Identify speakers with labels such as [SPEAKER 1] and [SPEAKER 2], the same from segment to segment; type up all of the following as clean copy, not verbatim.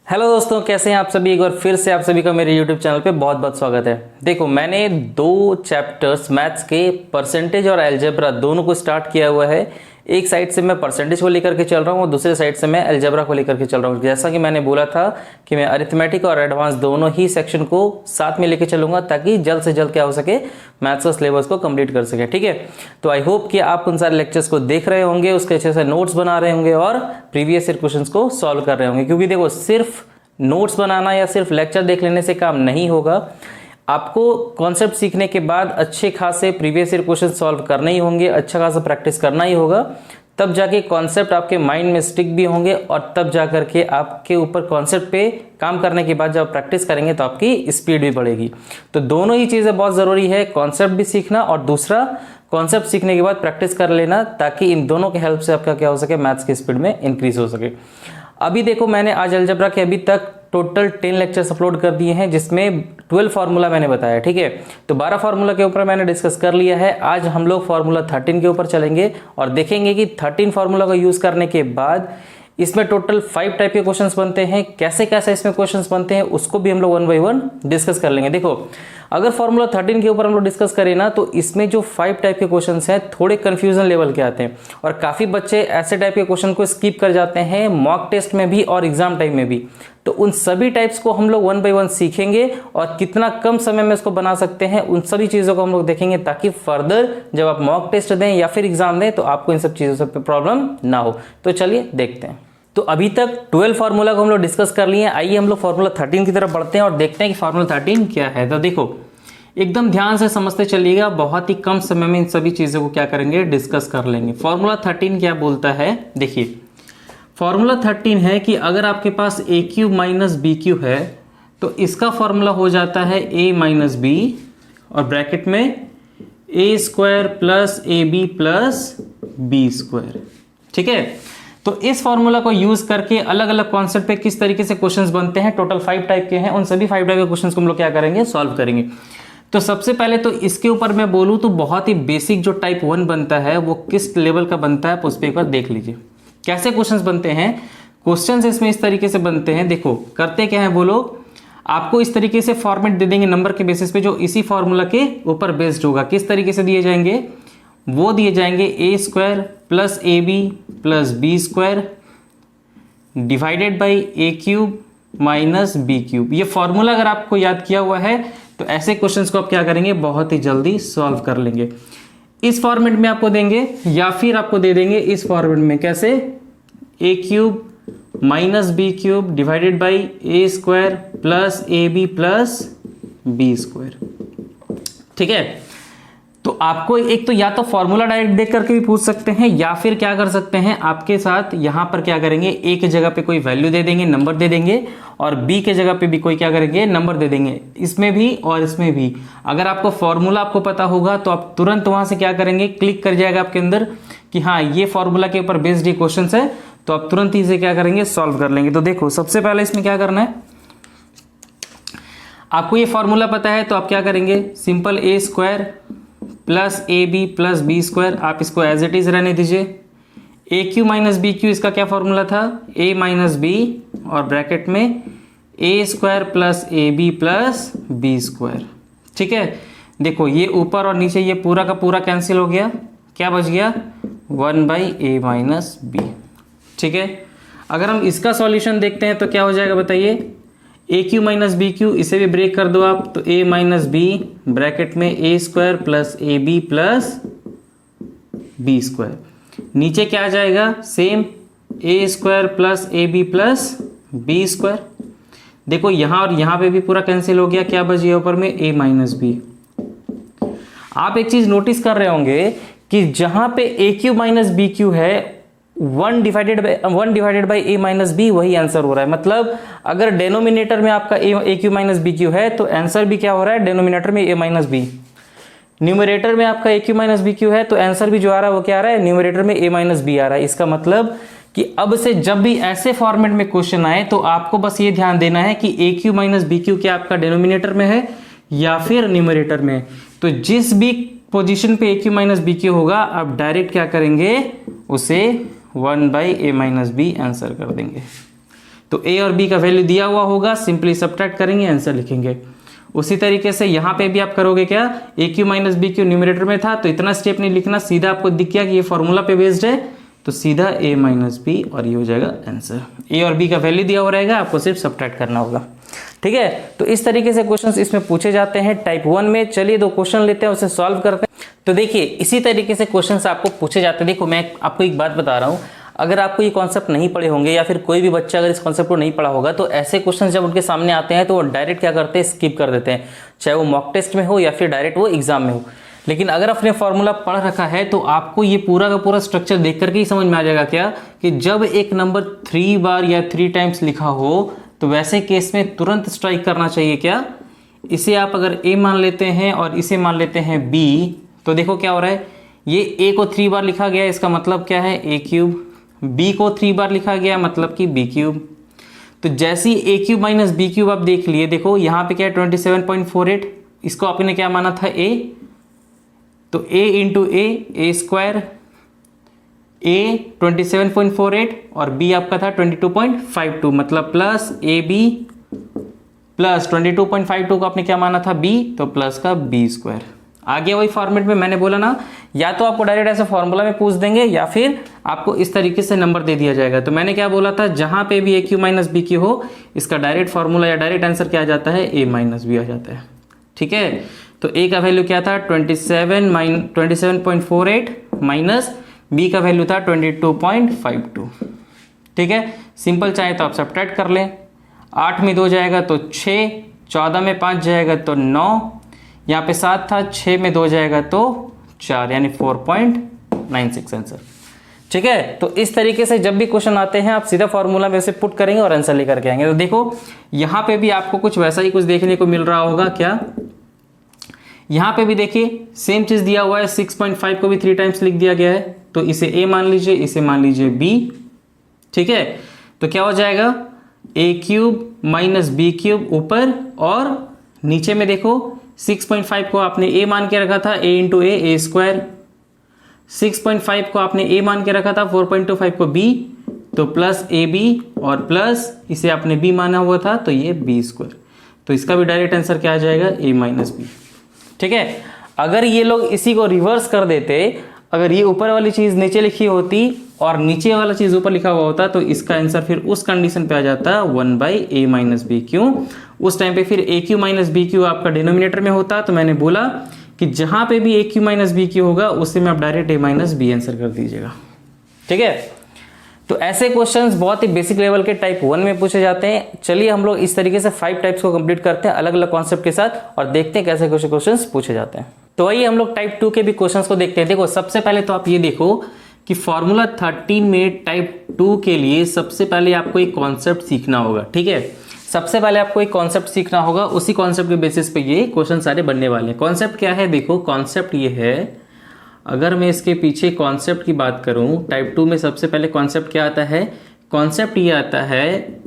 [SPEAKER 1] Hello दोस्तों, कैसे हैं आप सभी। एक बार फिर से आप सभी का मेरे यूट्यूब चैनल पे बहुत बहुत स्वागत है। देखो, मैंने दो चैप्टर्स मैथ्स के परसेंटेज और अलजेब्रा दोनों को स्टार्ट किया हुआ है। एक साइड से मैं परसेंटेज को लेकर के चल रहा हूँ और दूसरे साइड से मैं अलजेब्रा को लेकर के चल रहा हूँ। जैसा कि मैंने बोला था कि मैं अरिथमेटिक और एडवांस दोनों ही सेक्शन को साथ में लेकर चलूंगा ताकि जल्द से जल्द क्या हो सके, मैथ्स का सिलेबस को कंप्लीट कर सके। ठीक है, तो आई होप कि आप उन सारे लेक्चर्स को देख रहे होंगे, उसके अच्छे से नोट्स बना रहे होंगे और प्रीवियस ईयर क्वेश्चंस को सॉल्व कर रहे होंगे। क्योंकि देखो, सिर्फ नोट्स बनाना या सिर्फ लेक्चर देख लेने से काम नहीं होगा। आपको कॉन्सेप्ट सीखने के बाद अच्छे खासे प्रीवियस ईयर क्वेश्चन सॉल्व करने ही होंगे, अच्छा खासा प्रैक्टिस करना ही होगा, तब जाके कॉन्सेप्ट आपके माइंड में स्टिक भी होंगे और तब जाकर के आपके ऊपर कॉन्सेप्ट पे काम करने के बाद जब प्रैक्टिस करेंगे तो आपकी स्पीड भी बढ़ेगी। तो दोनों ही चीज़ें बहुत ज़रूरी है, कॉन्सेप्ट भी सीखना और दूसरा कॉन्सेप्ट सीखने के बाद प्रैक्टिस कर लेना, ताकि इन दोनों के हेल्प से आपका क्या हो सके, मैथ्स की स्पीड में इंक्रीज हो सके। अभी देखो, मैंने आज अलजेब्रा के अभी तक टोटल 10 लेक्चर्स अपलोड कर दिए हैं, जिसमें 12 फार्मूला मैंने बताया। ठीक है, तो 12 फार्मूला के ऊपर मैंने डिस्कस कर लिया है। आज हम लोग फार्मूला 13 के ऊपर चलेंगे और देखेंगे कि 13 फार्मूला का यूज करने के बाद इसमें टोटल 5 टाइप के क्वेश्चंस बनते हैं। कैसे कैसे इसमें क्वेश्चंस बनते हैं उसको भी हम लोग 1 बाय 1 डिस्कस कर लेंगे। देखो, अगर फार्मूला 13 के ऊपर हम लोग डिस्कस करें ना, तो इसमें जो 5 टाइप के क्वेश्चंस हैं थोड़े कंफ्यूजन लेवल के आते हैं और काफी बच्चे ऐसे टाइप के क्वेश्चन को स्किप कर जाते हैं मॉक टेस्ट में भी और एग्जाम टाइम में भी। तो उन सभी टाइप्स को हम लोग 1 बाय 1 सीखेंगे और कितना कम समय में इसको बना सकते हैं उन सभी चीजों को हम लोग देखेंगे, ताकि फर्दर जब आप मॉक टेस्ट दें या फिर एग्जाम दें तो आपको इन सब चीजों से प्रॉब्लम ना हो। तो चलिए देखते हैं। तो अभी तक 12 फार्मूला को हम लोग डिस्कस कर लिए हैं। आइए हम लोग फार्मूला 13 की तरफ बढ़ते हैं और देखते हैं कि फार्मूला 13 क्या है। तो देखो, एकदम ध्यान से समझते चलिएगा, बहुत ही कम समय में इन सभी चीज़ों को क्या करेंगे, डिस्कस कर लेंगे। फार्मूला 13 क्या बोलता है, देखिए फार्मूला 13 है कि अगर आपके पास a cube minus B cube है तो इसका फार्मूला हो जाता है ए माइनस बी और ब्रैकेट में a square plus a b plus b square. ठीक है, तो इस फॉर्मूला को यूज करके अलग अलग कॉन्सेप्ट पे किस तरीके से क्वेश्चंस बनते हैं, टोटल 5 टाइप के हैं, उन सभी 5 टाइप के क्वेश्चंस को हम लोग क्या करेंगे, सॉल्व करेंगे। तो सबसे पहले तो इसके ऊपर मैं बोलूं तो बहुत ही बेसिक जो टाइप 1 बनता है वो किस लेवल का बनता है उस पर एक बार देख लीजिए। कैसे क्वेश्चंस बनते हैं, क्वेश्चंस इसमें इस तरीके से बनते हैं। देखो, करते क्या है वो लोग, आपको इस तरीके से फॉर्मेट दे देंगे नंबर के बेसिस पे जो इसी फॉर्मूला के ऊपर बेस्ड होगा। किस तरीके से दिए जाएंगे, वो दिए जाएंगे a square plus a b plus b square divided by a cube minus B cube. ये फॉर्मूला अगर आपको याद किया हुआ है तो ऐसे क्वेश्चंस को आप क्या करेंगे, बहुत ही जल्दी सॉल्व कर लेंगे। इस फॉर्मेट में आपको देंगे या फिर आपको दे देंगे इस फॉर्मेट में, कैसे, a cube minus B cube divided by a square plus a b plus b square. ठीक है, तो आपको एक तो या तो फॉर्मूला डायरेक्ट देख करके भी पूछ सकते हैं या फिर क्या कर सकते हैं, आपके साथ यहां पर क्या करेंगे, ए के जगह पे कोई वैल्यू दे देंगे, नंबर दे देंगे, और बी के जगह पे भी कोई क्या करेंगे, नंबर दे देंगे, इसमें भी और इसमें भी। अगर आपको फॉर्मूला आपको पता होगा तो आप तुरंत वहां से क्या करेंगे, क्लिक कर जाएगा आपके अंदर कि हाँ ये फॉर्मूला के ऊपर बेस्ड ये क्वेश्चन है, तो आप तुरंत इसे क्या करेंगे, सॉल्व कर लेंगे। तो देखो, सबसे पहले इसमें क्या करना है, आपको ये फॉर्मूला पता है तो आप क्या करेंगे, simple a square plus a b plus b square, आप इसको एज इट इज रहने दीजिए। A Q minus B cube, इसका क्या फॉर्मूला था, ए माइनस बी और ब्रैकेट में a square plus a b plus b square. ठीक है, देखो ये ऊपर और नीचे ये पूरा का पूरा कैंसिल हो गया, क्या बच गया, 1 बाई ए माइनस बी। ठीक है, अगर हम इसका सॉल्यूशन देखते हैं तो क्या हो जाएगा बताइए, ए क्यू माइनस बी क्यू, इसे भी ब्रेक कर दो आप, तो ए माइनस बी ब्रैकेट में a square plus a b plus b square. नीचे क्या आ जाएगा, same a square plus a b plus b square. देखो यहां और यहां पे भी पूरा कैंसिल हो गया, क्या बच गया ऊपर में, ए माइनस बी। आप एक चीज नोटिस कर रहे होंगे कि जहां पे A Q minus B Q है, 1 divided by A minus B वही आंसर हो रहा है। मतलब अगर डेनोमिनेटर में आपका A Q minus B Q है तो आंसर भी क्या हो रहा है, डेनोमिनेटर में ए माइनस बी। न्यूमरेटर में आपका A Q minus B Q है तो आंसर भी जो आ रहा है वो क्या आ रहा है, न्यूमरेटर में ए माइनस बी आ रहा है। इसका मतलब कि अब से जब भी ऐसे फॉर्मेट में क्वेश्चन आए तो आपको बस ये ध्यान देना है कि ए क्यू माइनस बी क्यू क्या आपका डेनोमिनेटर में है या फिर न्यूमरेटर में। तो जिस भी पोजीशन पे A Q minus B Q होगा आप डायरेक्ट क्या करेंगे, उसे 1 by A minus B answer कर देंगे। तो a और b का वैल्यू दिया हुआ होगा, सिंपली सब्ट्रैक्ट करेंगे, आंसर लिखेंगे। उसी तरीके से यहाँ पे भी आप करोगे क्या, a Q minus B cube numerator में था तो इतना स्टेप नहीं लिखना, सीधा आपको दिख गया कि ये फॉर्मूला पे बेस्ड है तो सीधा a माइनस बी और ये हो जाएगा आंसर। a और b का वैल्यू दिया हुआ रहेगा, आपको सिर्फ सब्ट्रैक्ट करना होगा। ठीक है, तो इस तरीके से क्वेश्चंस इसमें पूछे जाते हैं टाइप 1 में। चलिए 2 क्वेश्चन लेते हैं, उसे सॉल्व करते हैं। तो देखिए इसी तरीके से क्वेश्चंस आपको पूछे जाते हैं। देखो मैं आपको एक बात बता रहा हूँ, अगर आपको ये कॉन्सेप्ट नहीं पढ़े होंगे या फिर कोई भी बच्चा अगर इस कॉन्सेप्ट को नहीं पढ़ा होगा तो ऐसे क्वेश्चंस जब उनके सामने आते हैं तो वो डायरेक्ट क्या करते हैं, स्किप कर देते हैं, चाहे वो मॉक टेस्ट में हो या फिर डायरेक्ट वो एग्जाम में हो। लेकिन अगर आपने फॉर्मूला पढ़ रखा है तो आपको ये पूरा का पूरा स्ट्रक्चर देख करके ही समझ में आ जाएगा क्या, कि जब एक नंबर 3 बार या 3 टाइम्स लिखा हो तो वैसे केस में तुरंत स्ट्राइक करना चाहिए क्या। इसे आप अगर a मान लेते हैं और इसे मान लेते हैं b, तो देखो क्या हो रहा है, ये a को 3 बार लिखा गया, इसका मतलब क्या है a क्यूब, b को 3 बार लिखा गया मतलब कि b क्यूब। तो जैसी a cube minus b cube आप देख लिए, देखो यहाँ पे क्या है 27.48, इसको आपने क्या माना था a, तो a into a square, a 27.48 और b आपका था 22.52, मतलब प्लस ए बी प्लस 22.52 को आपने क्या माना था b, तो प्लस का b स्क्वायर। आगे वही फॉर्मेट में मैंने बोला ना, या तो आपको डायरेक्ट ऐसे फॉर्मूला में पूछ देंगे या फिर आपको इस तरीके से नंबर दे दिया जाएगा। तो मैंने क्या बोला था, जहां पे भी a Q minus B Q हो, इसका डायरेक्ट फॉर्मूला या डायरेक्ट आंसर क्या आ जाता है, a माइनस बी आ जाता है। ठीक है, तो a का वैल्यू क्या था 27.48 माइनस b का वैल्यू था 22.52। ठीक है, सिंपल चाहे तो आप सब्ट्रैक्ट कर लें, 8 में 2 जाएगा तो 6, 14 में 5 जाएगा तो 9, यहाँ पे 7 था, 6 में 2 जाएगा तो 4, यानी 4.96 आंसर। ठीक है, तो इस तरीके से जब भी क्वेश्चन आते हैं आप सीधा फॉर्मूला में से पुट करेंगे और आंसर लेकर के आएंगे। तो देखो यहाँ पे भी आपको कुछ वैसा ही कुछ देखने को मिल रहा होगा क्या, यहाँ पे भी देखिए सेम चीज दिया हुआ है, 6.5 को भी 3 टाइम्स लिख दिया गया है, तो इसे a मान लीजिए, इसे मान लीजिए b। ठीक है, तो क्या हो जाएगा a cube minus B cube ऊपर, और नीचे में देखो 6.5 को आपने a मान के रखा था, a इंटू a स्क्वायर, 6.5 को आपने a मान के रखा था, 4.25 को b, तो प्लस ए बी और प्लस इसे आपने b माना हुआ था तो ये b स्क्वायर। तो इसका भी डायरेक्ट आंसर क्या आ जाएगा, a माइनस बी। ठीक है, अगर ये लोग इसी को रिवर्स कर देते, अगर ये ऊपर वाली चीज नीचे लिखी होती और नीचे वाला चीज ऊपर लिखा हुआ होता तो इसका आंसर फिर उस कंडीशन पे आ जाता 1/a माइनस बी क्यू। उस टाइम पे फिर a Q minus B Q आपका डिनोमिनेटर में होता। तो मैंने बोला कि जहां पे भी a Q minus B Q होगा उसी में आप direct a minus B answer कर दीजिएगा। ठीक है, तो ऐसे क्वेश्चंस बहुत ही बेसिक लेवल के टाइप 1 में पूछे जाते हैं। चलिए हम लोग इस तरीके से 5 टाइप्स को कंप्लीट करते हैं अलग अलग कॉन्सेप्ट के साथ और देखते हैं कैसे कैसे क्वेश्चंस पूछे जाते हैं। तो आइए हम लोग टाइप 2 के भी क्वेश्चंस को देखते हैं। देखो सबसे पहले तो आप ये देखो कि फॉर्मूला 13 में टाइप 2 के लिए सबसे पहले आपको एक कॉन्सेप्ट सीखना होगा। ठीक है, सबसे पहले आपको एक कॉन्सेप्ट सीखना होगा, उसी कॉन्सेप्ट के बेसिस पे ये क्वेश्चन सारे बनने वाले हैं। कॉन्सेप्ट क्या है, देखो कॉन्सेप्ट ये है, अगर मैं इसके पीछे कॉन्सेप्ट की बात करूं, टाइप 2 में सबसे पहले कॉन्सेप्ट क्या आता है, कॉन्सेप्ट ये आता है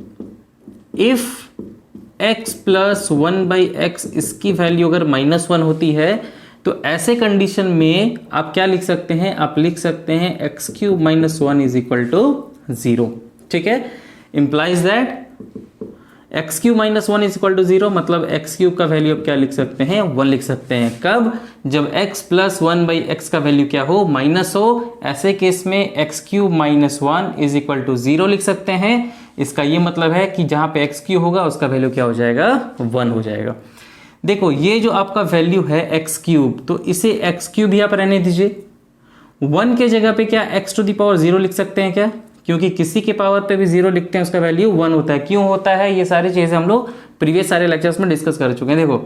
[SPEAKER 1] इफ x प्लस 1/x इसकी वैल्यू अगर -1 होती है तो ऐसे कंडीशन में आप क्या लिख सकते हैं, आप लिख सकते हैं x cube minus 1 is equal to 0। ठीक है, implies that x cube minus 1 is equal to 0, मतलब x क्यूब का वैल्यू आप क्या लिख सकते हैं, 1 लिख सकते हैं। कब, जब x प्लस 1/x का वैल्यू क्या हो, माइनस हो, ऐसे केस में x cube minus 1 is equal to 0 लिख सकते हैं। इसका ये मतलब है कि जहां पे x क्यूब होगा उसका वैल्यू क्या हो जाएगा, 1 हो जाएगा। देखो ये जो आपका वैल्यू है x क्यूब, तो इसे x क्यूब ही आप रहने दीजिए, 1 के जगह पे क्या x टू द पावर 0 लिख सकते हैं क्या, क्योंकि किसी के पावर पे भी 0 लिखते हैं उसका वैल्यू 1 होता है। क्यों होता है, ये सारी चीजें हम लोग प्रीवियस सारे लेक्चर्स में डिस्कस कर चुके हैं। देखो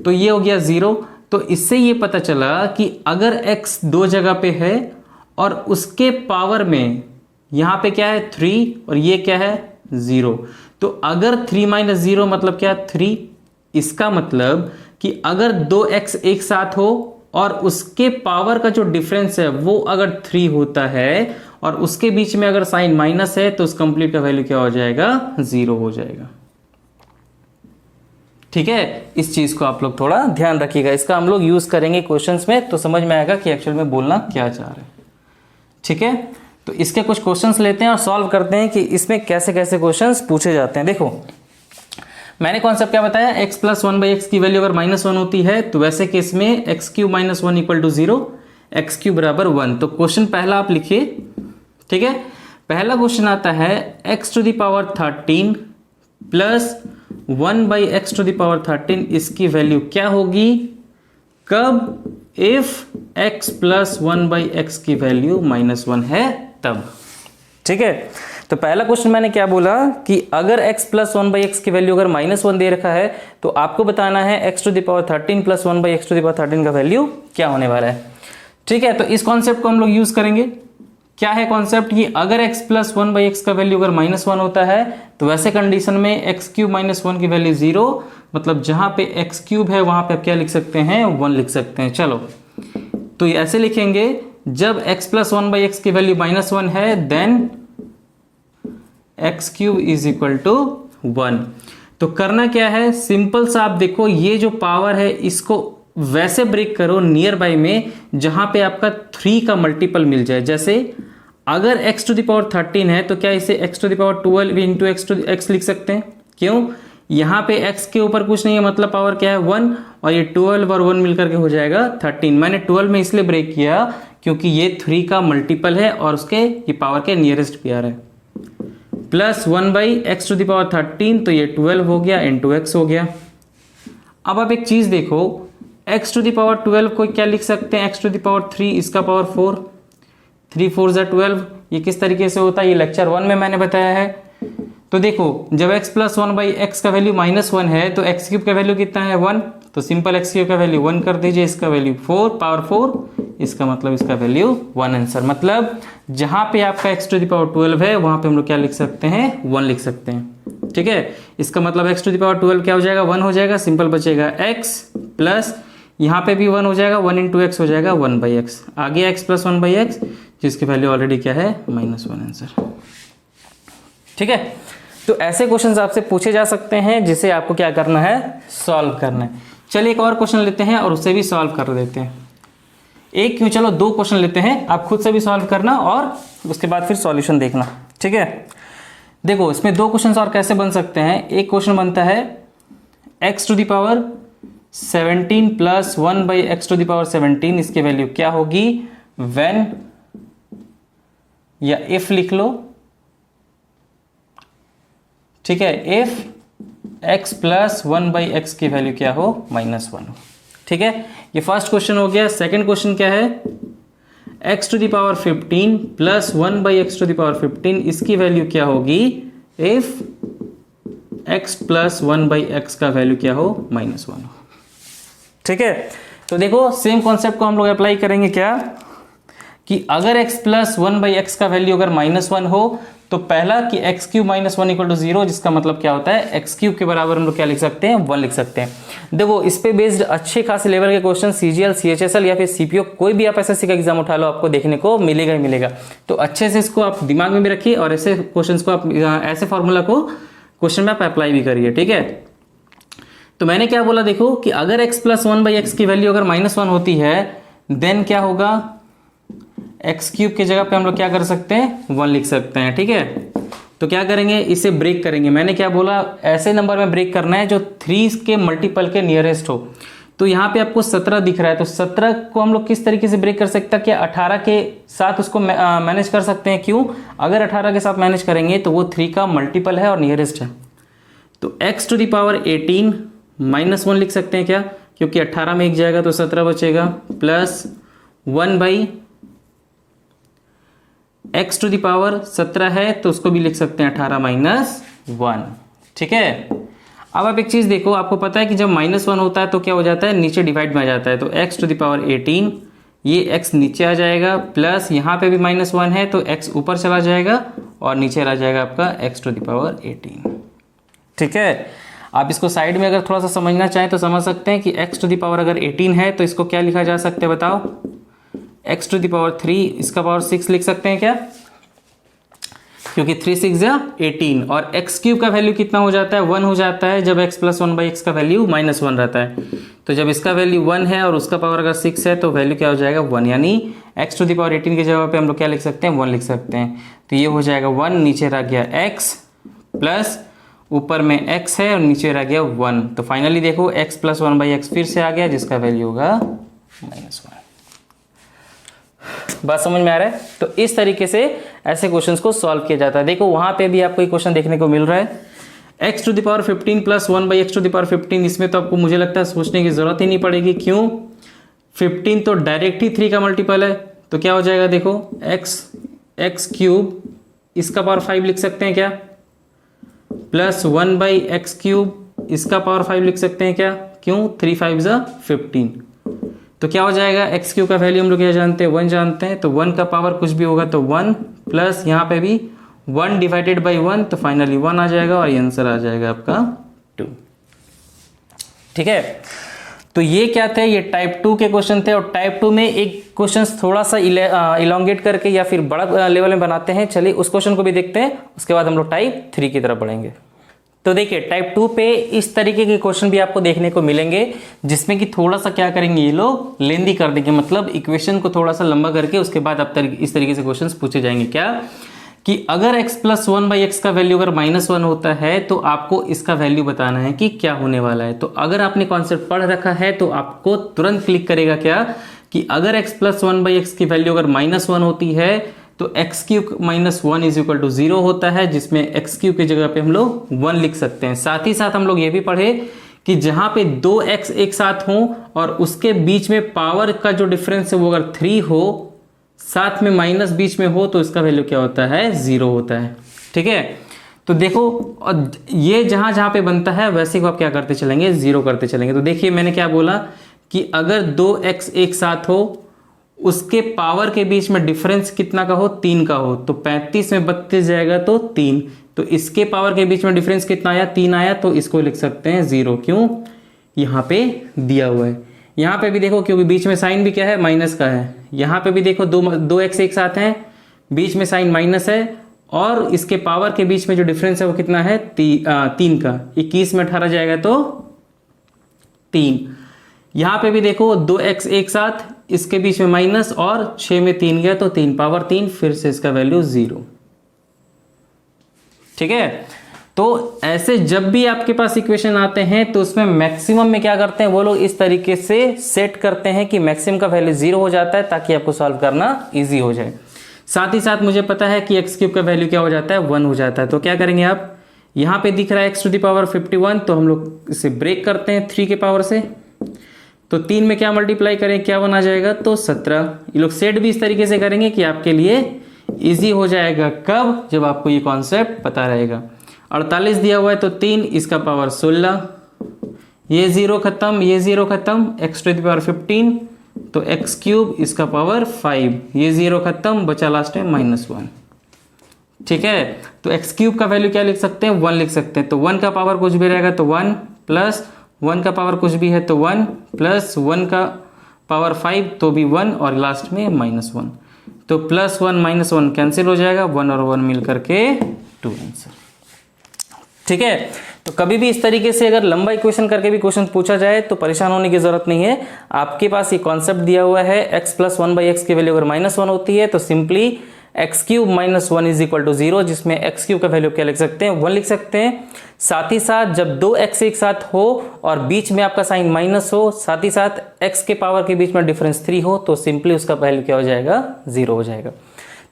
[SPEAKER 1] तो ये हो गया 0, तो इससे ये पता चला कि अगर x 2 जगह पे है और उसके पावर में यहाँ पे क्या है 3 और ये क्या है 0, तो अगर 3 माइनस 0 मतलब क्या 3, इसका मतलब कि अगर 2x एक साथ हो और उसके पावर का जो डिफरेंस है वो अगर 3 होता है और उसके बीच में अगर साइन माइनस है तो उस कंप्लीट का वैल्यू क्या हो जाएगा, 0 हो जाएगा। ठीक है, इस चीज को आप लोग थोड़ा ध्यान रखिएगा, इसका हम लोग यूज करेंगे क्वेश्चंस में तो समझ में आएगा कि एक्चुअल में बोलना क्या चाह रहे हैं। ठीक है, तो इसके कुछ क्वेश्चंस लेते हैं और सॉल्व करते हैं कि इसमें कैसे कैसे क्वेश्चंस पूछे जाते हैं। देखो मैंने कॉन्सेप्ट क्या बताया, x प्लस 1/x की वैल्यू अगर -1 होती है तो वैसे केस में x³ - 1 = 0, x³ बराबर 1। तो क्वेश्चन पहला आप लिखिए, ठीक है। पहला क्वेश्चन आता है x⁻13 प्लस 1/x⁻13 इसकी वैल्यू क्या होगी, कब, इफ x प्लस 1/x की वैल्यू -1 है तब, ठीक है। तो पहला क्वेश्चन मैंने क्या बोला कि अगर x प्लस 1/x की वैल्यू अगर -1 दे रखा है तो आपको बताना है x⁻13 प्लस 1/x⁻13 का वैल्यू क्या होने वाला है, ठीक है। तो इस कॉन्सेप्ट को हम लोग यूज करेंगे। क्या है कॉन्सेप्ट कि अगर x प्लस 1/x का वैल्यू अगर -1 होता है तो वैसे कंडीशन में x³ - 1 की वैल्यू 0, मतलब जहां पे x³ है वहां पे आप क्या लिख सकते हैं, 1 लिख सकते हैं। चलो तो ऐसे लिखेंगे, जब x प्लस 1/x की वैल्यू -1 है देन x³ = 1। तो करना क्या है, सिंपल सा आप देखो ये जो पावर है इसको वैसे ब्रेक करो नियर बाय में जहां पे आपका 3 का मल्टीपल मिल जाए। जैसे अगर x⁻13 है तो क्या इसे x⁻12 इंटू x लिख सकते हैं, क्यों, यहां पे x के ऊपर कुछ नहीं है, मतलब पावर क्या है 1, और ये 12 और 1 मिलकर के हो जाएगा 13। मैंने 12 में इसलिए ब्रेक किया क्योंकि ये 3 का मल्टीपल है और उसके ये पावर के नियरेस्ट पेयर है। प्लस 1/x⁻13 तो ये 12 हो गया इंटू x हो गया। अब आप एक चीज देखो, x⁻12 को क्या लिख सकते हैं, x⁻3 इसका पावर 4, 3 4 = 12। ये किस तरीके से होता है, ये लेक्चर 1 में मैंने बताया है। तो देखो जब x प्लस 1/x का वैल्यू -1 है तो x³ का वैल्यू कितना है 1, तो सिंपल x³ का वैल्यू 1 कर दीजिए, इसका वैल्यू 4 पावर 4, इसका मतलब इसका वैल्यू 1 आंसर। मतलब जहां पे आपका x⁻12 है वहां पे हम लोग क्या लिख सकते हैं, 1 लिख सकते हैं, ठीक है। इसका मतलब x⁻12 क्या हो जाएगा, 1 हो जाएगा, सिंपल बचेगा x प्लस यहाँ पे भी 1 हो जाएगा, 1 इंटू एक्स हो जाएगा 1/x, आ गया x प्लस 1/x जिसकी वैल्यू ऑलरेडी क्या है -1 आंसर, ठीक है। तो ऐसे क्वेश्चंस आपसे पूछे जा सकते हैं जिसे आपको क्या करना है, सॉल्व करना है। चलिए एक और क्वेश्चन लेते हैं और उसे भी सॉल्व कर देते हैं। एक क्यों, चलो 2 क्वेश्चन लेते हैं, आप खुद से भी सॉल्व करना और उसके बाद फिर सॉल्यूशन देखना, ठीक है। देखो इसमें 2 क्वेश्चन और कैसे बन सकते हैं। एक क्वेश्चन बनता है x⁻17 प्लस 1/x⁻17 इसकी वैल्यू क्या होगी, व्हेन या इफ लिख लो, ठीक है, इफ x प्लस 1/x की वैल्यू क्या हो, -1 हो, ठीक है। ये फर्स्ट क्वेश्चन हो गया। सेकंड क्वेश्चन क्या है, x⁻15 प्लस 1/x⁻15 इसकी वैल्यू क्या होगी, इफ x प्लस 1/x का वैल्यू क्या हो, -1 हो, ठीक है। तो देखो सेम कॉन्सेप्ट को हम लोग अप्लाई करेंगे क्या, कि अगर x प्लस 1/x का वैल्यू अगर -1 हो तो पहला कि x³ - 1 = 0, जिसका मतलब क्या होता है x³ के बराबर हम लोग क्या लिख सकते हैं, 1 लिख सकते हैं। देखो इस पे बेस्ड अच्छे खासे लेवल के क्वेश्चन CGL, CHSL या फिर CPO कोई भी आप SSC का एग्जाम उठा लो आपको देखने को मिलेगा ही मिलेगा। तो अच्छे से इसको आप दिमाग में भी रखिए और ऐसे क्वेश्चन को आप ऐसे फॉर्मूला को क्वेश्चन में आप अप्लाई भी करिए, ठीक है। तो मैंने क्या बोला, देखो कि अगर x प्लस 1/x की वैल्यू अगर -1 होती है देन क्या होगा, x³ की जगह पे हम लोग क्या कर सकते हैं, 1 लिख सकते हैं, ठीक है। तो क्या करेंगे, इसे ब्रेक करेंगे। मैंने क्या बोला, ऐसे नंबर में ब्रेक करना है जो 3 के मल्टीपल के नियरेस्ट हो। तो यहाँ पे आपको 17 दिख रहा है, तो 17 को हम लोग किस तरीके से ब्रेक कर सकते हैं, क्या 18 के साथ उसको मैनेज कर सकते हैं, क्यों, अगर 18 के साथ मैनेज करेंगे तो वो 3 का मल्टीपल है और नियरेस्ट है। तो x⁻18 -1 लिख सकते हैं क्या, क्योंकि 18 में 1 जाएगा तो 17 बचेगा, प्लस 1/x⁻17 है तो उसको भी लिख सकते हैं 18 - 1, ठीक है। अब आप एक चीज देखो, आपको पता है कि जब -1 होता है तो क्या हो जाता है, नीचे डिवाइड में आ जाता है। तो x⁻18 ये x नीचे आ जाएगा, प्लस यहाँ पे भी -1 है तो x ऊपर चला जाएगा और नीचे रह जाएगा आपका x⁻18, ठीक है। आप इसको साइड में अगर थोड़ा सा समझना चाहें तो समझ सकते हैं कि अगर 18 है तो इसको क्या लिखा जा सकता है, बताओ, x⁻3 इसका पावर 6 लिख सकते हैं क्या। क्योंकि 3 6 या 18 और एक्स क्यूब का वैल्यू कितना हो जाता है 1 हो जाता है जब x प्लस 1/x का वैल्यू -1 रहता है। तो जब इसका वैल्यू 1 है और उसका पावर अगर 6 है तो वैल्यू क्या हो जाएगा 1, यानी x टू द पावर 18 की जगह पे हम लोग क्या लिख सकते हैं 1 लिख सकते हैं। तो ये हो जाएगा 1, नीचे रह गया x प्लस ऊपर में x है और नीचे रह गया 1। तो फाइनली देखो x प्लस 1/x फिर से आ गया जिसका वैल्यू होगा -1। बात समझ में आ रहा है? तो इस तरीके से ऐसे क्वेश्चंस को सॉल्व किया जाता है। देखो वहां पे भी आपको एक क्वेश्चन देखने को मिल रहा है x to the power 15 plus 1/x to the power 15। इसमें तो आपको मुझे लगता है सोचने की जरूरत ही नहीं पड़ेगी। क्यों? 15 तो डायरेक्ट ही 3 का मल्टीपल है, तो क्या हो जाएगा देखो x क्यूब, इसका पावर 5 लिख सकते हैं क्या, प्लस 1/x क्यूब, इसका पावर 5 लिख सकते हैं क्या। क्यों? 3 5 ज़ा 15। तो क्या हो जाएगा x क्यूब का वैल्यू हम लोग क्या जानते हैं 1 जानते हैं, तो 1 का पावर कुछ भी होगा तो 1 प्लस यहाँ पे भी 1 डिवाइडेड बाई 1, तो फाइनली 1 आ जाएगा और ये आंसर आ जाएगा आपका 2। ठीक है, तो ये क्या थे, ये टाइप 2 के क्वेश्चन थे। और टाइप 2 में एक क्वेश्चन थोड़ा सा इलोंगेट करके या फिर बड़ा लेवल में बनाते हैं। चलिए उस क्वेश्चन को भी देखते हैं, उसके बाद हम लोग टाइप 3 की तरफ बढ़ेंगे। तो देखिए टाइप 2 पे इस तरीके के क्वेश्चन भी आपको देखने को मिलेंगे जिसमें कि थोड़ा सा क्या करेंगे ये लोग लेंदी कर देंगे, मतलब इक्वेशन को थोड़ा सा लंबा करके उसके बाद अब इस तरीके से क्वेश्चंस पूछे जाएंगे। क्या कि अगर x प्लस 1/x का वैल्यू अगर -1 होता है तो आपको इसका वैल्यू बताना है कि क्या होने वाला है। तो अगर आपने कॉन्सेप्ट पढ़ रखा है तो आपको तुरंत क्लिक करेगा क्या कि अगर x प्लस 1/x की वैल्यू अगर -1 होती है तो x cube -1 is equal to 0 होता है, जिसमें x क्यूब की जगह पे हम लोग 1 लिख सकते हैं। साथ ही साथ हम लोग ये भी पढ़े कि जहां पे 2x एक साथ हो और उसके बीच में पावर का जो डिफरेंस है वो अगर 3 हो, साथ में माइनस बीच में हो, तो इसका वैल्यू क्या होता है 0 होता है। ठीक है, तो देखो ये जहां जहां पे बनता है वैसे को आप क्या करते चलेंगे 0 करते चलेंगे। तो देखिए मैंने क्या बोला कि अगर 2x एक साथ हो, उसके पावर के बीच में डिफरेंस कितना का हो 3 का हो, तो 35 में 32 जाएगा तो 3, तो इसके पावर के बीच में डिफरेंस कितना आया 3 आया, तो इसको लिख सकते हैं 0। क्यों? यहाँ पे दिया हुआ है। यहाँ पे भी देखो क्योंकि बीच में साइन भी क्या है माइनस का है। यहाँ पे भी देखो 2x एक साथ हैं, बीच में साइन माइनस है और इसके पावर के बीच में जो डिफरेंस है वो कितना है 3 का, 21 में 18 जाएगा तो 3। यहाँ पे भी देखो 2x एक साथ, इसके बीच में माइनस और 6 में 3 गया तो 3 पावर 3, फिर से इसका वैल्यू 0। ठीक है, तो ऐसे जब भी आपके पास इक्वेशन आते हैं तो उसमें मैक्सिमम में क्या करते हैं वो लोग इस तरीके से सेट करते हैं कि मैक्सिमम का वैल्यू 0 हो जाता है ताकि आपको सॉल्व करना इजी हो जाए। साथ ही साथ मुझे पता है कि x क्यूब का वैल्यू क्या हो जाता है 1 हो जाता है। तो क्या करेंगे आप, यहाँ पे दिख रहा है x टू द पावर 51, तो हम लोग इसे ब्रेक करते हैं 3 के पावर से, तो 3 में क्या मल्टीप्लाई करें क्या बना जाएगा तो 17। ये लोग सेट भी इस तरीके से करेंगे कि आपके लिए इजी हो जाएगा। कब? जब आपको ये कॉन्सेप्ट पता रहेगा। 48 दिया हुआ है तो 3, इसका पावर 16, ये 0 खत्म, ये 0 खत्म, x टू द पावर 15 तो x क्यूब, इसका पावर 5, ये 0 खत्म, बचा लास्ट में -1। ठीक है, तो x क्यूब का वैल्यू क्या लिख सकते हैं 1 लिख सकते हैं। तो 1 का पावर कुछ भी रहेगा तो 1, प्लस 1 का पावर कुछ भी है तो 1, प्लस 1 का पावर 5 तो भी 1 और लास्ट में -1, तो +1 -1 कैंसिल हो जाएगा, 1 और 1 मिल करके 2 आंसर। ठीक है, तो कभी भी इस तरीके से अगर लंबा इक्वेशन करके भी क्वेश्चन पूछा जाए तो परेशान होने की जरूरत नहीं है। आपके पास ये कॉन्सेप्ट दिया हुआ है x प्लस 1/x की वैल्यू अगर -1 होती है तो simply x cube -1 is equal to 0, जिसमें x क्यूब का वैल्यू क्या लिख सकते हैं 1 लिख सकते हैं। साथ ही साथ जब 2x एक साथ हो और बीच में आपका साइन माइनस हो, साथ ही साथ x के पावर के बीच में डिफरेंस 3 हो, तो सिंपली उसका वैल्यू क्या हो जाएगा 0 हो जाएगा।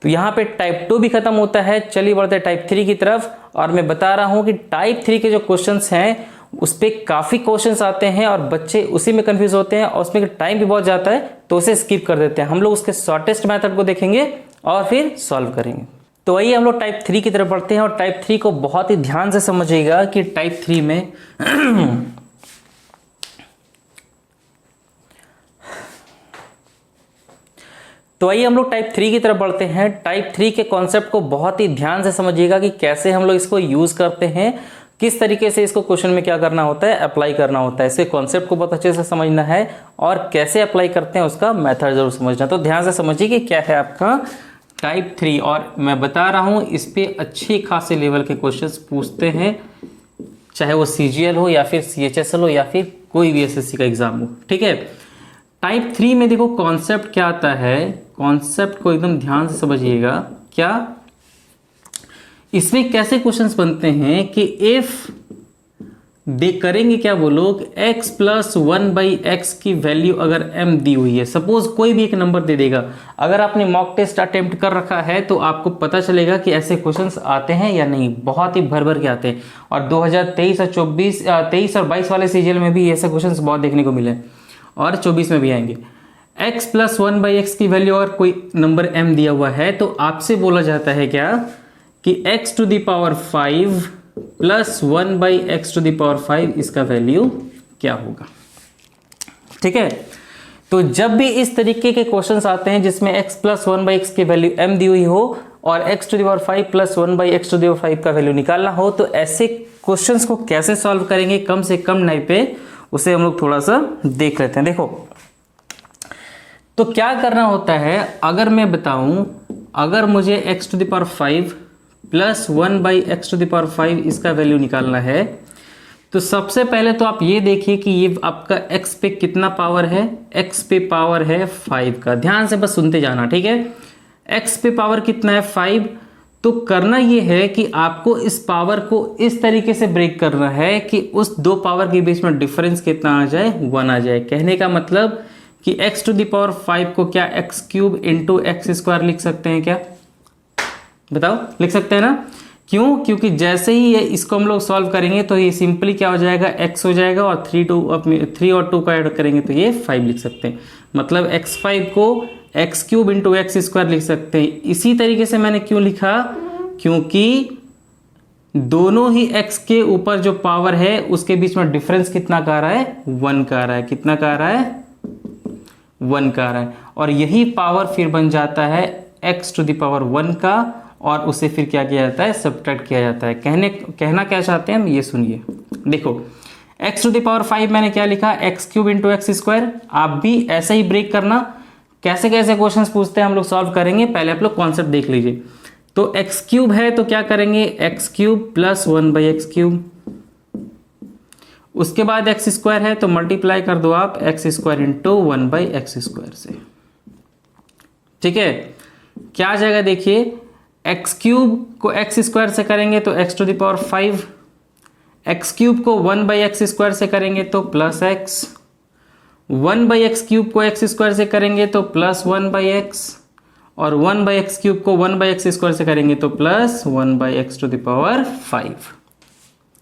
[SPEAKER 1] तो यहाँ पे टाइप 2 भी खत्म होता है। चलिए बढ़ते हैं टाइप 3 की तरफ। और मैं बता रहा हूँ कि टाइप 3 के जो क्वेश्चंस हैं उस पर काफ़ी क्वेश्चंस आते हैं और बच्चे उसी में कंफ्यूज होते हैं और उसमें टाइम भी बहुत जाता है तो उसे स्किप कर देते हैं। हम लोग उसके शॉर्टेस्ट मेथड को देखेंगे और फिर सॉल्व करेंगे। तो आइए हम लोग टाइप 3 की तरफ बढ़ते हैं और टाइप 3 को बहुत ही ध्यान से समझिएगा कि टाइप 3 में तो आइए हम लोग टाइप 3 की तरफ बढ़ते हैं। टाइप 3 के कॉन्सेप्ट को बहुत ही ध्यान से समझिएगा कि कैसे हम लोग इसको यूज करते हैं, किस तरीके से इसको क्वेश्चन में क्या करना होता है अप्लाई करना होता है। इसके कॉन्सेप्ट को बहुत अच्छे से समझना है और कैसे अप्लाई करते हैं उसका मेथड जरूर समझना। तो ध्यान से समझिए कि क्या है आपका टाइप 3, और मैं बता रहा हूं इस पे अच्छे खासे लेवल के क्वेश्चंस पूछते हैं, चाहे वो CGL हो या फिर CHSL हो या फिर कोई भी SSC का एग्जाम हो। ठीक है, टाइप 3 में देखो कॉन्सेप्ट क्या आता है, कॉन्सेप्ट को एकदम ध्यान से समझिएगा। क्या इसमें कैसे क्वेश्चंस बनते हैं कि इफ दे करेंगे क्या वो लोग, x प्लस 1/x की वैल्यू अगर m दी हुई है, सपोज कोई भी एक नंबर दे देगा। अगर आपने मॉक टेस्ट अटेम्प्ट कर रखा है तो आपको पता चलेगा कि ऐसे क्वेश्चंस आते हैं या नहीं, बहुत ही भर भर के आते हैं। और 2023 और 23 और 22 वाले सीजीएल में भी ऐसे क्वेश्चंस बहुत देखने को मिले और 24 में भी आएंगे। x प्लस 1/x की वैल्यू अगर कोई नंबर m दिया हुआ है तो आपसे बोला जाता है क्या कि x to the power 5 plus 1/x to the power 5 इसका वैल्यू क्या होगा। ठीक है, तो जब भी इस तरीके के क्वेश्चंस आते हैं जिसमें x प्लस 1/x की वैल्यू m दी हुई हो और x to the power 5 plus 1/x to the power 5 का वैल्यू निकालना हो, तो ऐसे क्वेश्चंस को कैसे सॉल्व करेंगे कम से कम टाइम पे, उसे हम लोग थोड़ा सा देख लेते हैं। देखो, तो क्या करना होता है, अगर मैं बताऊं, अगर मुझे x to the power 5 plus 1/x to the power 5 इसका वैल्यू निकालना है, तो सबसे पहले तो आप ये देखिए कि ये आपका x पे कितना पावर है, x पे पावर है 5 का। ध्यान से बस सुनते जाना, ठीक है। x पे पावर कितना है 5, तो करना ये है कि आपको इस पावर को इस तरीके से ब्रेक करना है कि उस दो पावर के बीच में डिफरेंस कितना आ जाए, 1 आ जाए। कहने का मतलब कि x टू द पावर 5 को क्या x cube into x square लिख सकते हैं क्या, बताओ, लिख सकते हैं ना। क्यों? क्योंकि जैसे ही ये इसको हम लोग सॉल्व करेंगे तो ये सिंपली क्या हो जाएगा, x हो जाएगा और 3 और 2 का ऐड करेंगे तो ये 5 लिख सकते हैं। मतलब x5 को x cube into x square लिख सकते हैं। इसी तरीके से मैंने क्यों लिखा, क्योंकि दोनों ही x के ऊपर जो पावर है उसके बीच में डिफरेंस कितना का आ रहा है, 1 का आ रहा है। कितना का आ रहा है, 1 का आ रहा है। और यही पावर फिर बन जाता है x टू द पावर 1 का, और उसे फिर क्या किया जाता है, सब्ट्रैक्ट किया जाता है। कहना क्या चाहते हैं हम, ये सुनिए। देखो, x टू द पावर 5 मैंने क्या लिखा, x cube into x square. आप भी ऐसे ही ब्रेक करना, कैसे कैसे क्वेश्चंस पूछते हैं हम लोग सॉल्व करेंगे। पहले आप लोग कॉन्सेप्ट देख लीजिए। तो x क्यूब है तो क्या करेंगे, x cube plus 1/x cube. उसके बाद एक्स स्क्वायर है तो मल्टीप्लाई कर दो आप x square into 1/x square से। ठीक है, क्या आ जाएगा देखिए, एक्स क्यूब को एक्स स्क्वायर से करेंगे तो X to the power 5, X cube को 1/x स्क्वायर से करेंगे तो प्लस एक्स, 1/x क्यूब को एक्स स्क्वायर से करेंगे तो प्लस 1/x, और 1/x क्यूब को 1/x स्क्वायर से करेंगे तो plus 1/x to the power 5।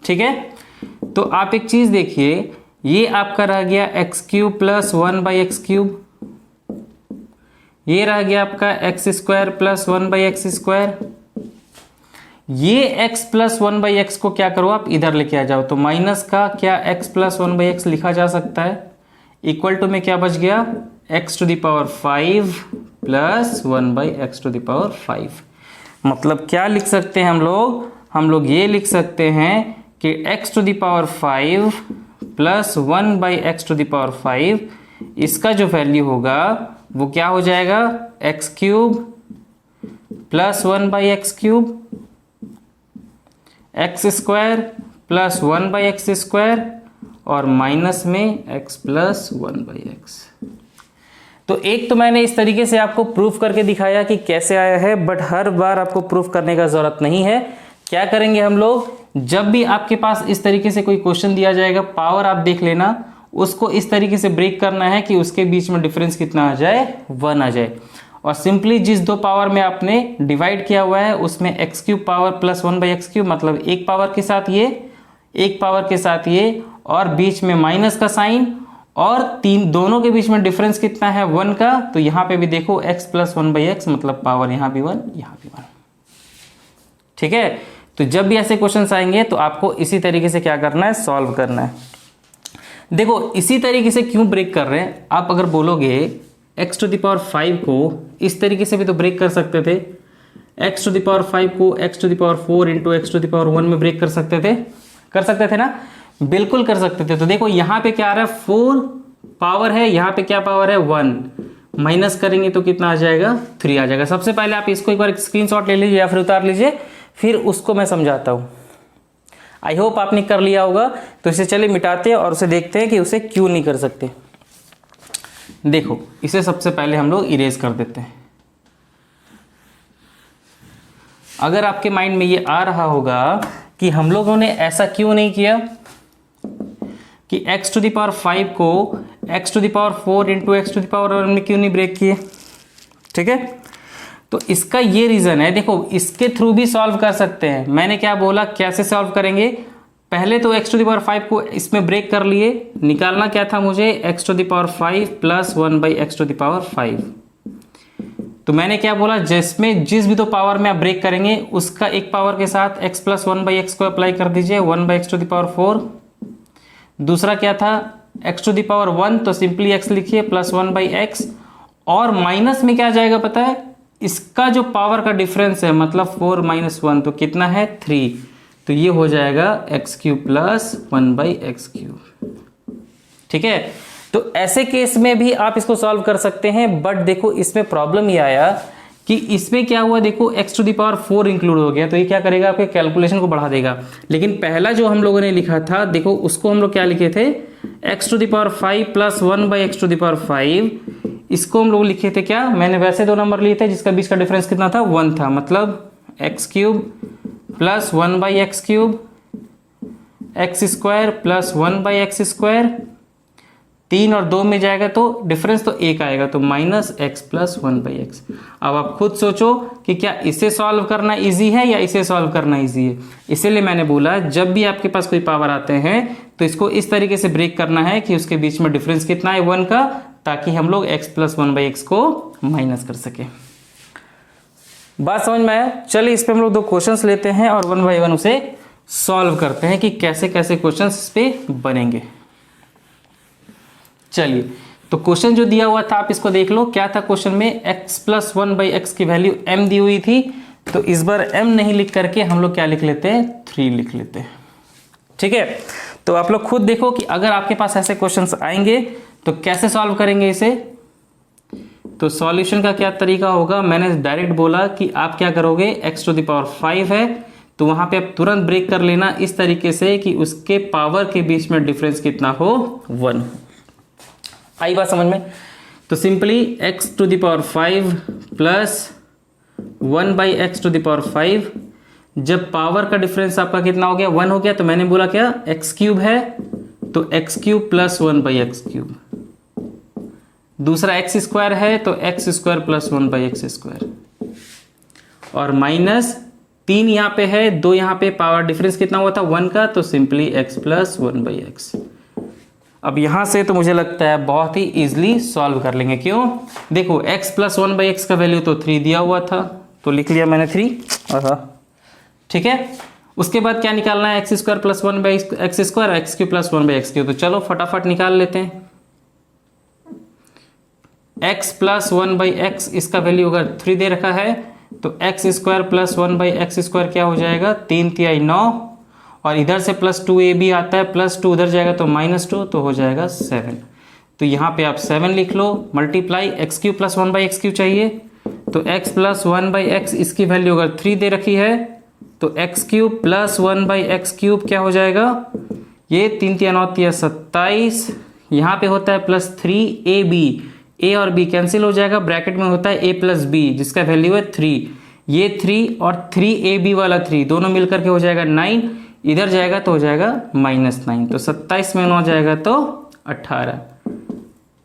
[SPEAKER 1] ठीक है, तो आप एक चीज देखिए, ये आपका रह गया x cube plus 1/x cube, ये रह गया आपका x square plus 1/x square. ये x प्लस 1/x को क्या करो आप, इधर लेके आ जाओ, तो माइनस का क्या x प्लस 1/x लिखा जा सकता है, इक्वल टू में क्या बच गया, x to the power 5 plus 1/x to the power 5। मतलब क्या लिख सकते हैं हम लोग ये लिख सकते हैं कि x to the power 5 plus 1/x to the power 5, इसका जो वैल्यू होगा वो क्या हो जाएगा, x cube plus 1/x cube, x square plus 1/x square, और माइनस में x प्लस 1/x। तो एक तो मैंने इस तरीके से आपको प्रूफ करके दिखाया कि कैसे आया है, बट हर बार आपको प्रूफ करने का जरूरत नहीं है। क्या करेंगे हम लोग, जब भी आपके पास इस तरीके से कोई क्वेश्चन दिया जाएगा, पावर आप देख लेना, उसको इस तरीके से ब्रेक करना है कि उसके बीच में डिफरेंस कितना आ जाए, 1 आ जाए। और सिंपली जिस दो पावर में आपने डिवाइड किया हुआ है उसमें x cube power plus 1/x cube, मतलब एक पावर के साथ ये, एक पावर के साथ ये, और बीच में माइनस का साइन, और दोनों के बीच में डिफरेंस कितना है, 1 का। तो यहाँ पे भी देखो x प्लस 1/x, मतलब पावर यहाँ भी 1, यहाँ भी 1। ठीक है, तो जब भी ऐसे क्वेश्चन आएंगे तो आपको इसी तरीके से क्या करना है, सॉल्व करना है। देखो, इसी तरीके से क्यों ब्रेक कर रहे हैं, आप अगर बोलोगे x टू द पावर 5 को इस तरीके से भी तो ब्रेक कर सकते थे, x टू द पावर 5 को x to the power 4 into X to the power 1 में ब्रेक कर सकते थे ना, बिल्कुल कर सकते थे। तो देखो यहाँ पे क्या आ रहा है, 4 पावर है, यहाँ पे क्या पावर है, 1, माइनस करेंगे तो कितना आ जाएगा, 3 आ जाएगा। सबसे पहले आप इसको एक बार स्क्रीनशॉट ले लीजिए या फिर उतार लीजिए, फिर उसको मैं समझाता हूँ। आई होप आपने कर लिया होगा। तो इसे चलिए मिटाते हैं और उसे देखते हैं कि उसे क्यों नहीं कर सकते। देखो इसे सबसे पहले हम लोग इरेज कर देते हैं। अगर आपके माइंड में ये आ रहा होगा कि हम लोगों ने ऐसा क्यों नहीं किया कि x⁵ को x⁴ इंटू x⁴ में क्यों नहीं ब्रेक किए, ठीक है। तो इसका ये रीज़न है, देखो इसके थ्रू भी सॉल्व कर सकते हैं। मैंने क्या बोला, कैसे सॉल्व करेंगे, पहले तो x⁵ को इसमें ब्रेक कर लिए, निकालना क्या था मुझे, x⁵ प्लस 1/x⁵। तो मैंने क्या बोला, जिसमें जिस भी दो पावर में आप ब्रेक करेंगे उसका एक पावर के साथ x प्लस 1/x को अप्लाई कर दीजिए, 1/x⁴। दूसरा क्या था x⁴ तो सिंपली x लिखिए प्लस 1/x, और माइनस में क्या जाएगा पता है, इसका जो पावर का डिफरेंस है मतलब 4 - 1 तो कितना है 3, तो ये हो जाएगा x³ प्लस 1/x³, ठीक है। तो ऐसे केस में भी आप इसको सॉल्व कर सकते हैं, बट देखो इसमें प्रॉब्लम ये आया कि इसमें क्या हुआ, देखो x⁴ इंक्लूड हो गया, तो ये क्या करेगा, आपके कैलकुलेशन को बढ़ा देगा। लेकिन पहला जो हम लोगों ने लिखा था, देखो उसको हम लोग क्या लिखे थे, x⁵ प्लस 1/x⁵, इसको हम लोग लिखे थे क्या, मैंने वैसे 2 नंबर लिए थे जिसका बीच का डिफरेंस कितना था, 1 था, मतलब x³ plus 1/x³, x² plus 1/x², 3 और 2 में जाएगा तो डिफरेंस तो 1 आएगा, तो माइनस x प्लस 1/x। अब आप खुद सोचो कि क्या इसे सॉल्व करना इजी है या इसे सॉल्व करना इजी है। इसीलिए मैंने बोला जब भी आपके पास कोई पावर आते हैं तो इसको इस तरीके से ब्रेक करना है कि उसके बीच में डिफरेंस कितना है, 1 का, ताकि हम लोग x प्लस 1/x को माइनस कर सके। बात समझ में आया। चलिए इस पे हम लोग 2 क्वेश्चंस लेते हैं और 1 बाय 1 उसे सॉल्व करते हैं कि कैसे कैसे क्वेश्चंस इस पे बनेंगे। चलिए तो क्वेश्चन जो दिया हुआ था आप इसको देख लो, क्या था क्वेश्चन में, x प्लस 1/x की वैल्यू m दी हुई थी, तो इस बार m नहीं लिख करके हम लोग क्या लिख लेते हैं, 3 लिख लेते हैं, ठीक है। तो आप लोग खुद देखो कि अगर आपके पास ऐसे क्वेश्चंस आएंगे तो कैसे सॉल्व करेंगे इसे। तो सॉल्यूशन का क्या तरीका होगा, मैंने डायरेक्ट बोला कि आप क्या करोगे, x⁵ है तो वहां पे आप तुरंत ब्रेक कर लेना इस तरीके से कि उसके पावर के बीच में डिफरेंस कितना हो, 1। आई बात समझ में। तो सिंपली x⁵ प्लस 1/x⁵, जब पावर का डिफरेंस आपका कितना हो गया, 1 हो गया, तो मैंने बोला क्या, x³ है तो x³ प्लस 1/x³, दूसरा x² है तो x² प्लस 1/x², और माइनस 3 यहाँ पे है, 2 यहाँ पे, पावर डिफरेंस कितना हुआ था, 1 का, तो सिंपली x प्लस 1/x। अब यहां से तो मुझे लगता है बहुत ही इजीली सॉल्व कर लेंगे। क्यों, देखो x प्लस 1/x का वैल्यू तो 3 दिया हुआ था, तो लिख लिया मैंने 3, ठीक है। उसके बाद क्या निकालना है, x² plus 1/x², x³ plus 1/x³, तो चलो फटाफट निकाल लेते हैं। x प्लस 1/x इसका वैल्यू अगर 3 दे रखा है तो x² प्लस 1/x² क्या हो जाएगा, 3 × 9, और इधर से प्लस 2ab आता है, प्लस 2 उधर जाएगा तो -2, तो हो जाएगा 7। तो यहाँ पे आप 7 लिख लो, मल्टीप्लाई x³ प्लस 1/x³ चाहिए, तो x प्लस 1/x इसकी वैल्यू अगर 3 दे रखी है तो x³ प्लस 1/x³ क्या हो जाएगा, ये 3 × 9 = 27, यहाँ पे होता है प्लस 3ab, a और b कैंसिल हो जाएगा, ब्रैकेट में होता है a प्लस b जिसका वैल्यू है 3, ये 3 और 3ab वाला 3 दोनों मिलकर के हो जाएगा 9, इधर जाएगा तो हो जाएगा -9, तो 27 में 9 जाएगा तो 18,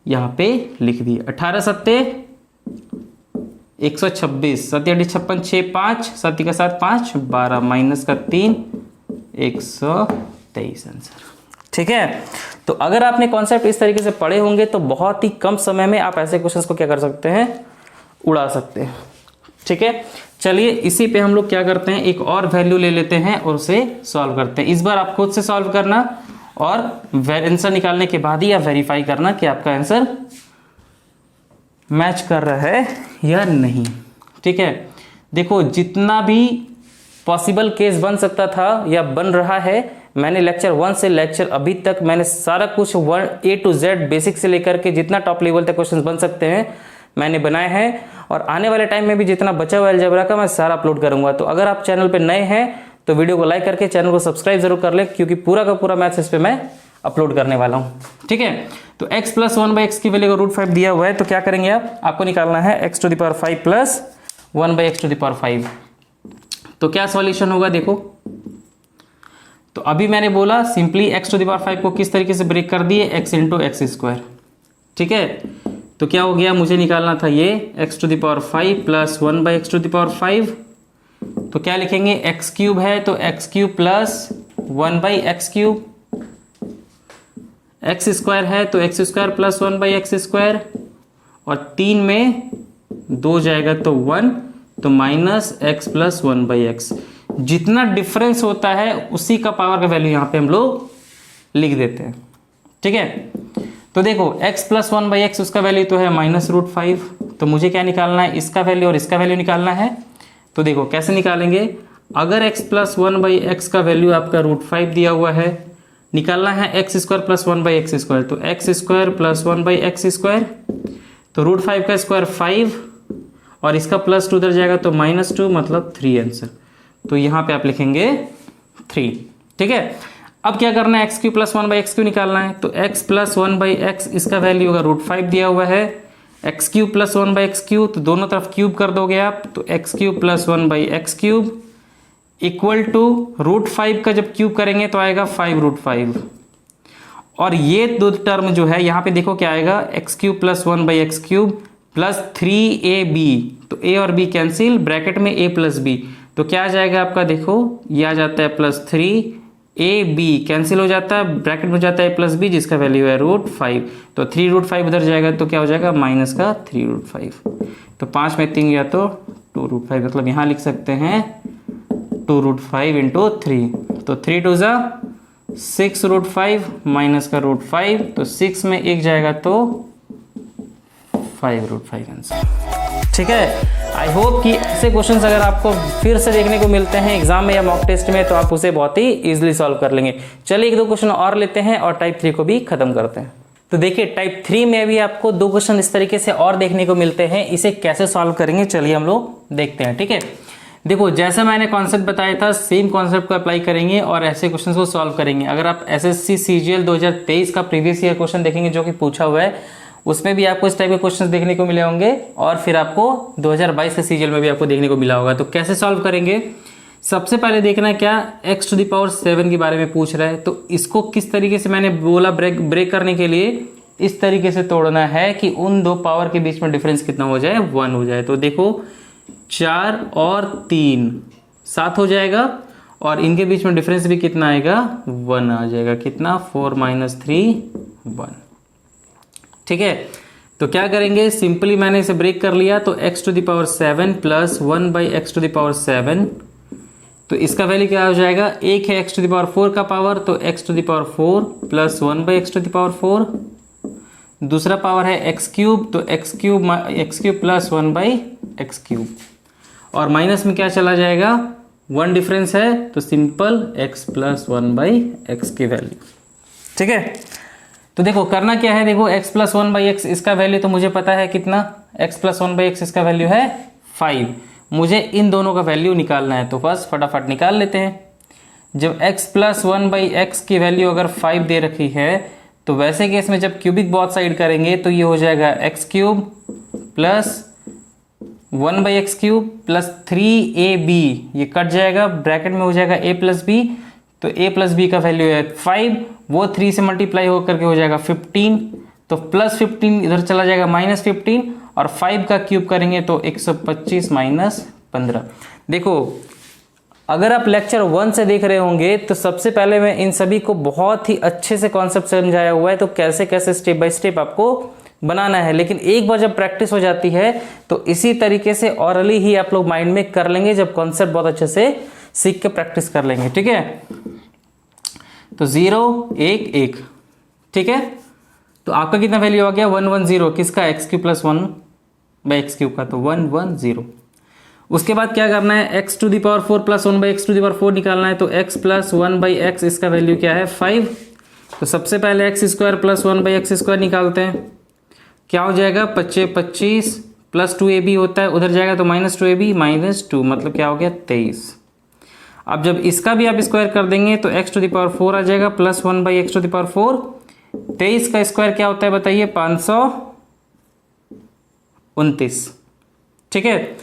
[SPEAKER 1] यहाँ पे लिख दिए 18 × 7 126, 7 × 8 56, 6 5, 7 का 7 5 12, माइनस का 3 123 आंसर, ठीक है। तो अगर आपने कॉन्सेप्ट इस तरीके से पढ़े होंगे तो बहुत ही कम समय में आप ऐसे क्वेश्चंस को क्या कर सकते हैं, उड़ा सकते हैं, ठीक है। चलिए इसी पे हम लोग क्या करते हैं, एक और वैल्यू ले लेते हैं और उसे सॉल्व करते हैं। इस बार आप खुद से सॉल्व करना और आंसर निकालने के बाद ही आप वेरीफाई करना कि आपका आंसर मैच कर रहा है या नहीं, ठीक है। देखो जितना भी पॉसिबल केस बन सकता था या बन रहा है, मैंने लेक्चर 1 से लेक्चर अभी तक मैंने सारा कुछ A to Z बेसिक से लेकर के जितना टॉप लेवल तक क्वेश्चन बन सकते हैं मैंने बनाए हैं, और आने वाले टाइम में भी जितना बचा हुआ अलजेब्रा का मैं सारा अपलोड करूंगा। तो अगर आप चैनल पे नए हैं तो वीडियो को लाइक करके चैनल को सब्सक्राइब जरूर कर ले, क्योंकि पूरा का पूरा मैथ्स इस पे मैं अपलोड करने वाला हूँ। ठीक है, तो x प्लस 1/x की वैल्यू का √5 दिया हुआ है, तो क्या करेंगे आपको निकालना है x⁵ प्लस 1/x⁵। तो क्या सॉल्यूशन होगा देखो, तो अभी मैंने बोला सिंपली x⁵ को किस तरीके से ब्रेक कर दिए, x इंटू x²। ठीक है, तो क्या हो गया, मुझे निकालना था ये x⁵ प्लस 1/x⁵। तो क्या लिखेंगे, x³ है तो x³ प्लस 1/x³, x² है तो x² प्लस 1/x², और 3 में 2 जाएगा तो 1, तो माइनस x प्लस 1/x। जितना डिफरेंस होता है उसी का पावर का वैल्यू यहाँ पे हम लोग लिख देते हैं। ठीक है, तो देखो x प्लस 1/x उसका वैल्यू तो है -√5, तो मुझे क्या निकालना है, इसका वैल्यू और इसका वैल्यू निकालना है। तो देखो कैसे निकालेंगे, अगर x प्लस 1/x का वैल्यू आपका √5 दिया हुआ है, निकालना है x² प्लस 1/x², तो x² प्लस 1/x², तो √5 का स्क्वायर 5, और इसका प्लस 2 उधर जाएगा तो -2, मतलब 3 आंसर। तो यहाँ पे आप लिखेंगे 3। ठीक है, अब क्या करना है, x³ प्लस 1/x³ निकालना है, तो x प्लस 1/x इसका वैल्यू होगा √5 दिया हुआ है, x³ प्लस 1/x³, तो दोनों तरफ क्यूब कर दोगे आप, तो x³ plus 1/x³ equal to √5 का जब क्यूब करेंगे तो आएगा 5√5, और ये दो टर्म जो है यहाँ पे देखो क्या आएगा, x³ plus 1/x³ plus 3ab, तो a और b कैंसिल, ब्रैकेट में a प्लस b, तो क्या आ जाएगा आपका, देखो ये आ जाता है प्लस 3ab, कैंसिल हो जाता है, ब्रैकेट में हो जाता है a प्लस b जिसका वैल्यू है √5, तो 3√5 उधर जाएगा तो क्या हो जाएगा, माइनस का 3√5, तो 5 में 3 गया तो 2√5, मतलब यहाँ लिख सकते हैं 2√5 इंटू 3, तो 3 2 जा 6√5 माइनस का √5, तो 6 में 1 जाएगा तो 5√5 आंसर। ठीक है, आई होप कि ऐसे क्वेश्चंस अगर आपको फिर से देखने को मिलते हैं एग्जाम में या मॉक टेस्ट में तो आप उसे बहुत ही इजीली सॉल्व कर लेंगे। चलिए 1-2 क्वेश्चन और लेते हैं और टाइप 3 को भी खत्म करते हैं। तो देखिए टाइप 3 में भी आपको 2 क्वेश्चन इस तरीके से और देखने को मिलते हैं, इसे कैसे सॉल्व करेंगे चलिए हम लोग देखते हैं। ठीक है, देखो जैसा मैंने कॉन्सेप्ट बताया था सेम कॉन्सेप्ट को अप्लाई करेंगे और ऐसे क्वेश्चन को सॉल्व करेंगे। अगर आप एसएससी सीजीएल 2023 का प्रीवियस ईयर क्वेश्चन देखेंगे जो कि पूछा हुआ है, उसमें भी आपको इस टाइप के क्वेश्चंस देखने को मिले होंगे, और फिर आपको 2022 के सीजीएल में भी आपको देखने को मिला होगा। तो कैसे सॉल्व करेंगे, सबसे पहले देखना क्या, x⁷ के बारे में पूछ रहा है, तो इसको किस तरीके से मैंने बोला ब्रेक करने के लिए इस तरीके से तोड़ना है कि उन 2 पावर के बीच में डिफरेंस कितना हो जाए, 1 हो जाए। तो देखो 4 और 3 7 हो जाएगा, और इनके बीच में डिफरेंस भी कितना आएगा, 1 आ जाएगा। कितना, 4 - 3 1। ठीक है, तो क्या करेंगे, सिंपली मैंने इसे ब्रेक कर लिया, तो x⁷ प्लस 1/x⁷, तो इसका वैल्यू क्या हो जाएगा, एक है x⁴ का पावर, तो x⁴ प्लस 1/x⁴, दूसरा पावर है x³ तो x³ प्लस 1/x³, और माइनस में क्या चला जाएगा, 1 डिफरेंस है तो सिंपल x प्लस 1/x की वैल्यू। ठीक है, तो देखो करना क्या है, देखो x प्लस 1/x इसका वैल्यू तो मुझे पता है कितना, x प्लस 1/x इसका वैल्यू है 5, मुझे इन दोनों का वैल्यू निकालना है, तो बस फटाफट निकाल लेते हैं। जब x प्लस 1/x की वैल्यू अगर 5 दे रखी है, तो वैसे केस में जब क्यूबिक बोथ साइड करेंगे तो ये हो जाएगा x³ plus 1/x³ plus 3ab, ये कट जाएगा, ब्रैकेट में हो जाएगा a प्लस b, तो a प्लस b का वैल्यू है 5, वो 3 से मल्टीप्लाई होकर के हो जाएगा 15, तो प्लस 15 इधर चला जाएगा -15, और 5 का क्यूब करेंगे तो 125 - 15। देखो अगर आप लेक्चर 1 से देख रहे होंगे तो सबसे पहले मैं इन सभी को बहुत ही अच्छे से कॉन्सेप्ट समझाया हुआ है, तो कैसे कैसे स्टेप बाय स्टेप आपको बनाना है। लेकिन एक बार जब प्रैक्टिस हो जाती है तो इसी तरीके से ऑरली ही आप लोग माइंड में कर लेंगे, जब कॉन्सेप्ट बहुत अच्छे से सीख के प्रैक्टिस कर लेंगे। ठीक है, तो 0 1 1। ठीक है, तो आपका कितना वैल्यू आ गया, 110, किसका, x³ प्लस 1/x³ का, तो 110। उसके बाद क्या करना है, x⁴ प्लस 1/x⁴ निकालना है, तो x प्लस 1/x इसका वैल्यू क्या है, 5। तो सबसे पहले x² प्लस 1/x² निकालते हैं, क्या हो जाएगा, 25 +2ab होता है, उधर जाएगा तो -2ab -2 मतलब क्या हो गया 23। अब जब इसका भी आप स्क्वायर कर देंगे तो x⁴ आ जाएगा +1/x⁴। 23 का स्क्वायर क्या होता है बताइए 529। ठीक है,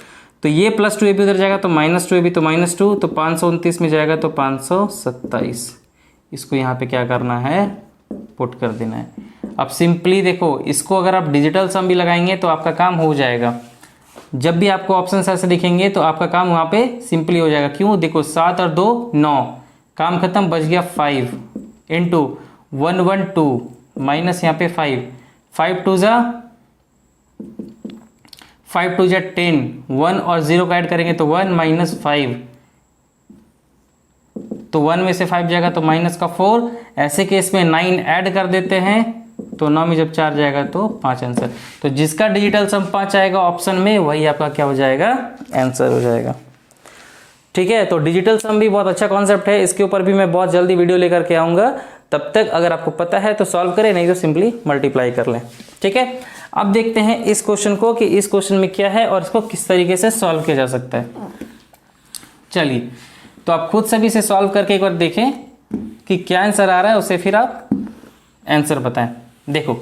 [SPEAKER 1] तो ये +2ab उधर जाएगा तो -2ab तो -2, तो 529 में जाएगा तो 527। इसको यहाँ पे क्या करना है पुट कर देना है। अब सिंपली देखो इसको अगर आप डिजिटल सम भी लगाएंगे तो आपका काम हो जाएगा। जब भी आपको ऑप्शन ऐसे दिखेंगे तो आपका काम वहाँ पे सिंपली हो जाएगा। क्यों, देखो 7 और 2 9, काम खत्म, बच गया 5 इंटू 112 माइनस यहाँ पे 5 2 जा 10, 1 और 0 का ऐड करेंगे तो 1 -5, तो 1 में से 5 जाएगा तो -4। ऐसे केस में 9 ऐड कर देते हैं तो 9 में जब 4 जाएगा तो 5 आंसर। तो जिसका डिजिटल सम 5 आएगा ऑप्शन में वही आपका क्या हो जाएगा आंसर हो जाएगा। ठीक है, तो डिजिटल सम भी बहुत अच्छा कॉन्सेप्ट है, इसके ऊपर भी मैं बहुत जल्दी वीडियो लेकर के आऊंगा। तब तक अगर आपको पता है तो सॉल्व करें, नहीं तो सिंपली मल्टीप्लाई कर लें। ठीक है, अब देखते हैं इस क्वेश्चन को कि इस क्वेश्चन में क्या है और इसको किस तरीके से सॉल्व किया जा सकता है। चलिए, तो आप खुद सभी से सॉल्व करके एक बार देखें कि क्या आंसर आ रहा है, उससे फिर आप आंसर बताएं। देखो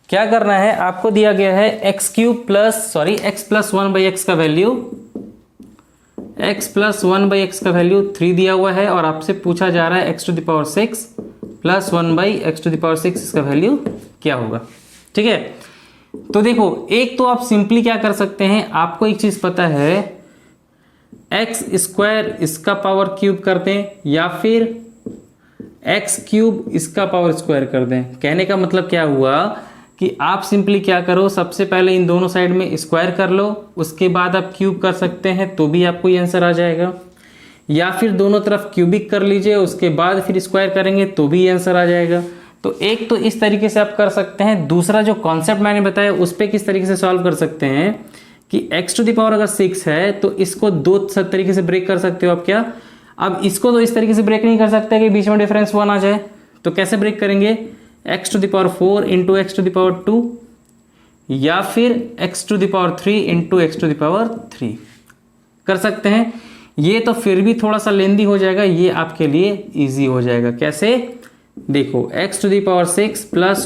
[SPEAKER 1] क्या करना है, आपको दिया गया है x + 1/x का वैल्यू x + 1/x का वैल्यू 3 दिया हुआ है और आपसे पूछा जा रहा है x⁶ + 1/x⁶ इसका वैल्यू क्या होगा। ठीक है, तो देखो एक तो आप सिंपली क्या कर सकते हैं, आपको एक चीज पता है x² इसका पावर क्यूब कर दें या फिर x³ इसका पावर स्क्वायर कर दें। कहने का मतलब क्या हुआ कि आप सिंपली क्या करो, सबसे पहले इन दोनों साइड में स्क्वायर कर लो, उसके बाद आप क्यूब कर सकते हैं तो भी आपको ये आंसर आ जाएगा, या फिर दोनों तरफ क्यूबिक कर लीजिए उसके बाद फिर स्क्वायर करेंगे तो भी ये आंसर आ जाएगा। तो एक तो इस तरीके से आप कर सकते हैं। दूसरा जो कॉन्सेप्ट मैंने बताया उस पर किस तरीके से सॉल्व कर सकते हैं कि x⁴ अगर 6 है तो इसको 2 तरीके से ब्रेक कर सकते हो आप। क्या, अब इसको तो इस तरीके से ब्रेक नहीं कर सकते कि बीच में डिफरेंस 1 आ जाए, तो कैसे ब्रेक करेंगे, x⁴ इंटू x⁴ या फिर x⁴ इंटू x⁴ कर सकते हैं। ये तो फिर भी थोड़ा सा लेंदी हो जाएगा, ये आपके लिए इजी हो जाएगा। कैसे, देखो x⁶ +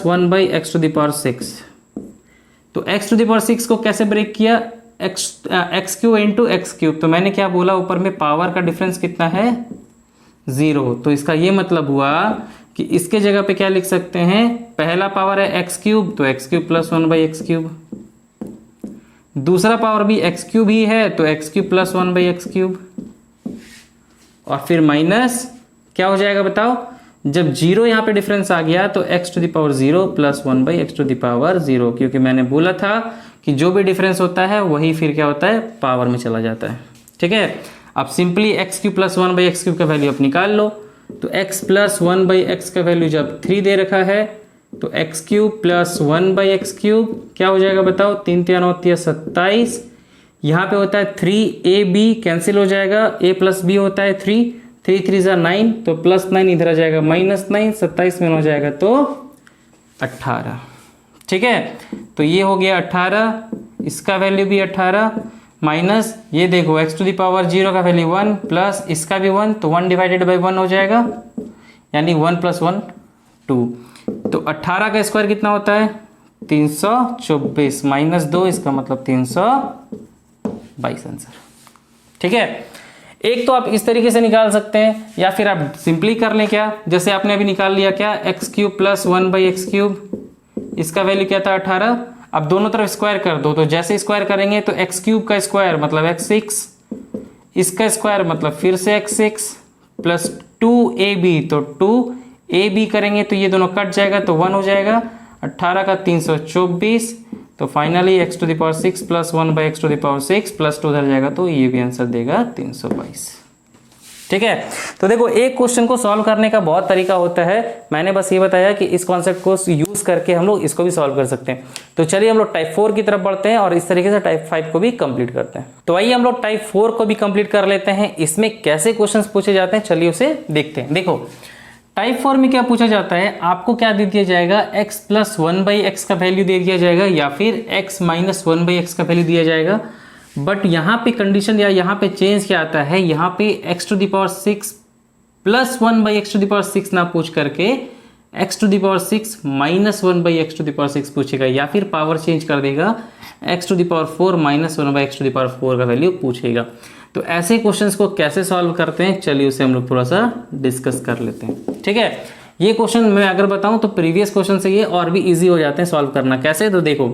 [SPEAKER 1] 1/x⁶, तो x⁶ को कैसे ब्रेक किया, x³ इंटू x³, तो मैंने क्या बोला ऊपर में पावर का डिफरेंस कितना है 0, तो इसका ये मतलब हुआ कि इसके जगह पे क्या लिख सकते हैं, पहला पावर है x³ तो x³ + 1/x³, दूसरा पावर भी x³ ही है तो x³ + 1/x³, और फिर माइनस क्या हो जाएगा बताओ, जब 0 यहाँ पे डिफरेंस आ गया तो x⁴ + 1/x⁴, क्योंकि मैंने बोला था कि जो भी डिफरेंस होता है वही फिर क्या होता है पावर में चला जाता है। ठीक है, अब सिंपली x³ + 1/x³ का वैल्यू आप निकाल लो, तो x + 1/x का वैल्यू जब 3 दे रखा है तो x³ + 1/x³ क्या हो जाएगा बताओ, 3 × 9 = 27, यहाँ पे होता है 3ab कैंसिल हो जाएगा, a + b होता है 3 3 × 9 तो +9 इधर आ जाएगा -9, 27 में हो जाएगा तो 18। ठीक है, तो ये हो गया 18, इसका वैल्यू भी 18 माइनस ये देखो x⁴ का वैल्यू 1 प्लस इसका भी 1, तो 1/1 हो जाएगा, यानी 1 + 1 2। तो 18 का स्क्वायर कितना होता है 324 -2, इसका मतलब 322 आंसर। ठीक है, एक तो आप इस तरीके से निकाल सकते हैं या फिर आप सिंपली कर लें, क्या जैसे आपने अभी निकाल लिया क्या x³ + 1/x³, इसका वैल्यू क्या था 18, अब दोनों तरफ स्क्वायर कर दो, तो जैसे स्क्वायर करेंगे तो x³ का स्क्वायर मतलब x6, इसका स्क्वायर मतलब फिर से x6 प्लस 2ab, तो 2ab करेंगे तो ये दोनों कट जाएगा तो 1 हो जाएगा, 18 का 324, तो फाइनली x⁶ + 1/x⁶ प्लस 2 उधर जाएगा तो ये भी आंसर देगा 322। ठीक है, तो देखो एक क्वेश्चन को सॉल्व करने का बहुत तरीका होता है, मैंने बस ये बताया कि इस कॉन्सेप्ट को यूज करके हम लोग इसको भी सॉल्व कर सकते हैं। तो चलिए हम लोग टाइप 4 की तरफ बढ़ते हैं और इस तरीके से टाइप 5 को भी कंप्लीट करते हैं। तो आइए हम लोग टाइप 4 को भी कंप्लीट कर लेते हैं। इसमें कैसे क्वेश्चंस पूछे जाते हैं चलिए उसे देखते हैं। देखो टाइप 4 में क्या पूछा जाता है, आपको क्या दे दिया जाएगा, x प्लस 1/x का वैल्यू दे दिया जाएगा या फिर x माइनस 1/x का वैल्यू दिया जाएगा। बट यहाँ पे कंडीशन या यहाँ पे चेंज क्या आता है, यहाँ पे x⁶ प्लस 1/x⁶ ना पूछ करके x⁶ माइनस 1/x⁶ पूछेगा, या फिर पावर चेंज कर देगा x⁴ माइनस 1/x⁴ का वैल्यू पूछेगा। तो ऐसे क्वेश्चंस को कैसे सॉल्व करते हैं, चलिए उसे हम लोग थोड़ा सा डिस्कस कर लेते हैं। ठीक है, ये क्वेश्चन मैं अगर बताऊं तो प्रीवियस क्वेश्चन से ये और भी इजी हो जाते हैं सॉल्व करना। कैसे, तो देखो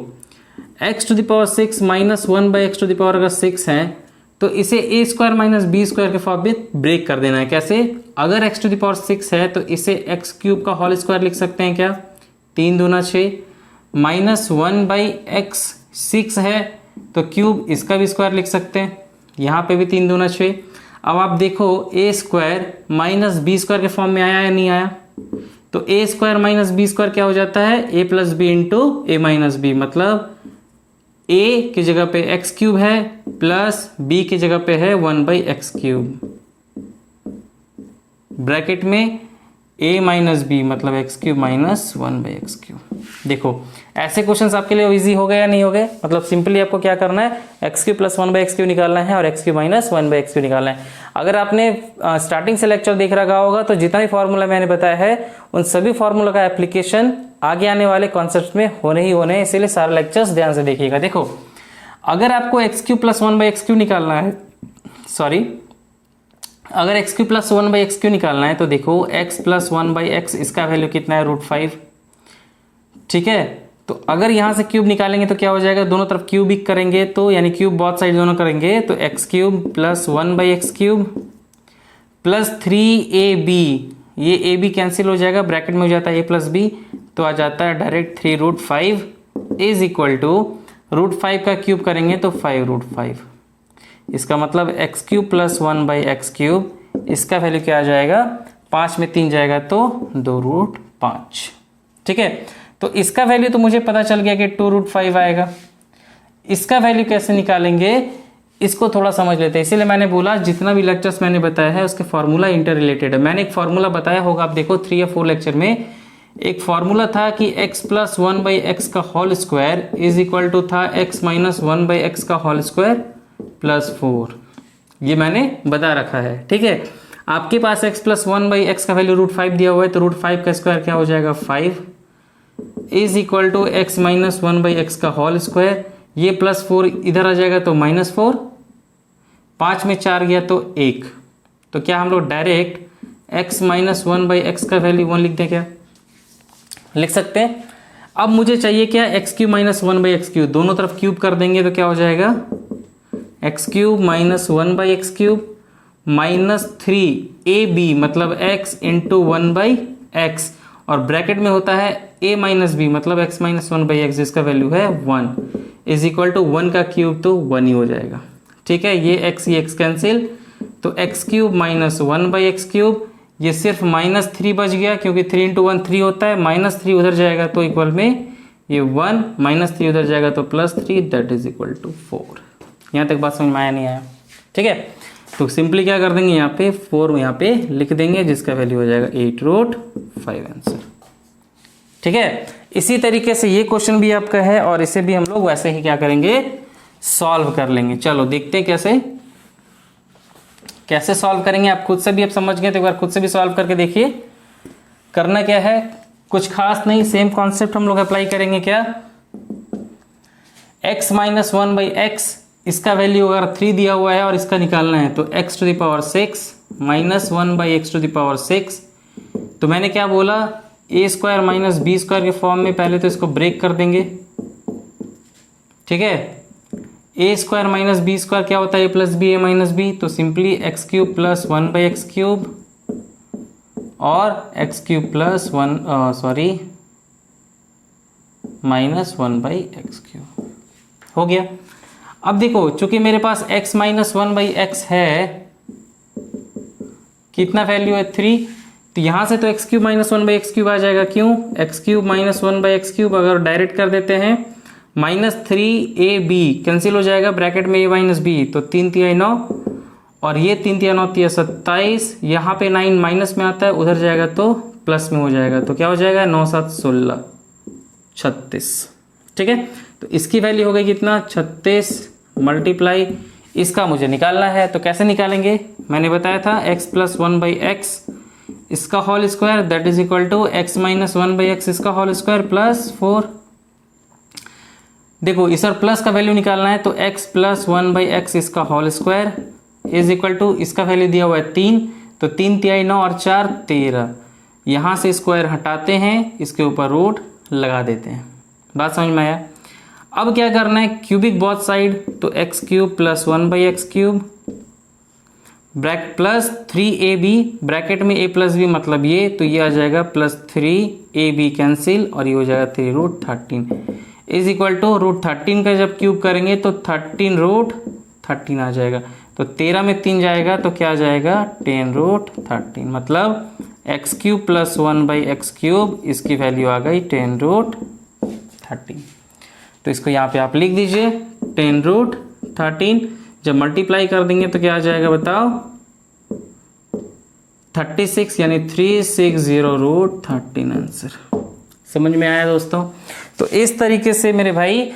[SPEAKER 1] x⁶ माइनस 1/x⁴ अगर 6 है तो इसे a² माइनस b² के फॉर्म में ब्रेक कर देना है। कैसे, अगर x⁶ है तो इसे x³ का होल स्क्वायर लिख सकते हैं क्या, 3 दूना 6, माइनस 1/x6 है तो क्यूब इसका भी स्क्वायर लिख सकते हैं, यहाँ पे भी 3 दूना 6। अब आप देखो a² माइनस b² के फॉर्म में आया या नहीं आया, तो a² माइनस b² क्या हो जाता है, a plus B into A minus B, मतलब a की जगह पे x³ है प्लस b की जगह पे है 1/x³, ब्रैकेट में a माइनस बी मतलब x³ माइनस 1/x³। देखो ऐसे क्वेश्चंस आपके लिए इजी हो गए या नहीं हो गए, मतलब सिंपली आपको क्या करना है, x³ प्लस 1/x³ निकालना है और x³ माइनस 1/x³ निकालना है। अगर आपने स्टार्टिंग से लेक्चर देख रखा होगा तो जितना भी फॉर्मूला मैंने बताया है उन सभी फॉर्मूला का एप्लीकेशन आगे आने वाले कॉन्सेप्ट में होने ही होने हैं, इसीलिए सारे लेक्चर्स ध्यान से देखिएगा। देखो अगर आपको x³ प्लस 1/x³ निकालना है, सॉरी अगर x³ प्लस 1/x³ निकालना है तो देखो x प्लस 1/x इसका वैल्यू कितना है, √5। ठीक है, तो अगर यहाँ से क्यूब निकालेंगे तो क्या हो जाएगा, दोनों तरफ क्यूबिक करेंगे तो यानी क्यूब बोथ साइड दोनों करेंगे तो x³ plus 1/x³ plus 3ab, ये ab कैंसिल हो जाएगा, ब्रैकेट में हो जाता है a प्लस b, तो आ जाता है डायरेक्ट 3√5 इज इक्वल टू √5 का क्यूब करेंगे तो 5√5। इसका मतलब x³ प्लस 1/x³, इसका वैल्यू क्या आ जाएगा, 5 में 3 जाएगा तो 2√5। ठीक है, तो इसका वैल्यू तो मुझे पता चल गया कि 2√5 आएगा। इसका वैल्यू कैसे निकालेंगे, इसको थोड़ा समझ लेते हैं। इसीलिए मैंने बोला जितना भी लेक्चर्स मैंने बताया है उसके फॉर्मूला इंटर रिलेटेड है। मैंने एक फॉर्मूला बताया होगा, आप देखो 3 या 4 लेक्चर में एक फॉर्मूला था कि x प्लस 1/x का whole square is equal to था x माइनस 1/x का होल स्क्वायर प्लस 4, ये मैंने बता रखा है। ठीक है, आपके पास x प्लस 1/x का वैल्यू √5 दिया हुआ है तो √5 का स्क्वायर क्या हो जाएगा, 5 is equal to x minus 1/x का होल स्क्वायर, ये प्लस 4 इधर आ जाएगा तो -4, 5 में 4 गया तो 1, तो क्या हम लोग डायरेक्ट x माइनस 1/x का वैल्यू 1 लिख दें, क्या लिख सकते हैं। अब मुझे चाहिए क्या, x³ माइनस 1/x³, दोनों तरफ क्यूब कर देंगे तो क्या हो जाएगा, x³ minus 1/x³ minus 3ab मतलब x इंटू 1/x, और ब्रैकेट में होता है a माइनस बी मतलब x माइनस 1/x जिसका वैल्यू है 1 इज इक्वल टू 1 का क्यूब तो 1 ही हो जाएगा। ठीक है, ये x कैंसिल, तो x³ माइनस 1/x³, ये सिर्फ -3 बच गया क्योंकि 3 इंटू 1 3 होता है, -3 उधर जाएगा तो इक्वल में ये 1, -3 उधर जाएगा तो +3, दैट इज इक्वल टू 4। यहाँ तक बात समझ में आया नहीं आया। ठीक है, तो सिंपली क्या कर देंगे, यहाँ पे 4 यहाँ पे लिख देंगे जिसका वैल्यू हो जाएगा 8√5 आंसर। ठीक है, इसी तरीके से ये क्वेश्चन भी आपका है और इसे भी हम लोग वैसे ही क्या करेंगे, सॉल्व कर लेंगे। चलो देखते हैं कैसे सॉल्व करेंगे। आप खुद से भी आप समझ गए तो एक बार खुद से भी सॉल्व करके देखिए। करना क्या है, कुछ खास नहीं, सेम कॉन्सेप्ट हम लोग अप्लाई करेंगे। क्या, x माइनस 1/x, इसका वैल्यू अगर 3 दिया हुआ है और इसका निकालना है तो x⁶ माइनस 1/x⁶। तो मैंने क्या बोला, a² माइनस b² के फॉर्म में पहले तो इसको ब्रेक कर देंगे। ठीक है, a² माइनस b² क्या होता है, a plus B a minus B, तो सिंपली x³ प्लस 1/x³ और x³ प्लस माइनस 1/x³ हो गया। अब देखो चूंकि मेरे पास x माइनस 1/x है, कितना वैल्यू है 3, तो यहां से तो x³ माइनस 1/x³ आ जाएगा। क्यों, x³ माइनस 1/x³ अगर डायरेक्ट कर देते हैं -3ab कैंसिल हो जाएगा, ब्रैकेट में a माइनस बी, तो 3 तिया 9 और ये 3 तिया 9 तिया 27, यहाँ पे 9 माइनस में आता है, उधर जाएगा तो प्लस में हो जाएगा, तो क्या हो जाएगा 9 7 16 36। ठीक है, तो इसकी वैल्यू हो गई कितना 36 मल्टीप्लाई इसका मुझे निकालना है। तो कैसे निकालेंगे, मैंने बताया था x प्लस 1/x इसका whole square that is equal to x minus 1/x इसका होल स्क्वायर प्लस 4। देखो इस और प्लस का वैल्यू निकालना है, तो x प्लस 1/x इसका whole square is equal to इसका वैल्यू दिया हुआ है 3, तो 3 तिहाई 9 और 4 13। यहाँ से स्क्वायर हटाते हैं, इसके ऊपर रूट लगा देते हैं। बात समझ में आया। अब क्या करना है, क्यूबिक बोथ साइड, तो x cube plus 1/x cube bracket plus 3ab bracket में a प्लस b मतलब ये, तो ये आ जाएगा प्लस 3ab कैंसिल और ये हो जाएगा 3 root 13 is equal to root 13 का जब क्यूब करेंगे तो 13 रूट 13 आ जाएगा, तो 13 में 3 जाएगा तो क्या आ जाएगा 10 रूट 13, मतलब x cube plus 1/x cube इसकी वैल्यू आ गई 10 रूट 13। तो इसको यहाँ पे आप लिख दीजिए 10 रूट 13। जब मल्टीप्लाई कर देंगे तो क्या आ जाएगा बताओ 36 यानी 360 रूट 13 आंसर। समझ में आया दोस्तों। तो इस तरीके से मेरे भाई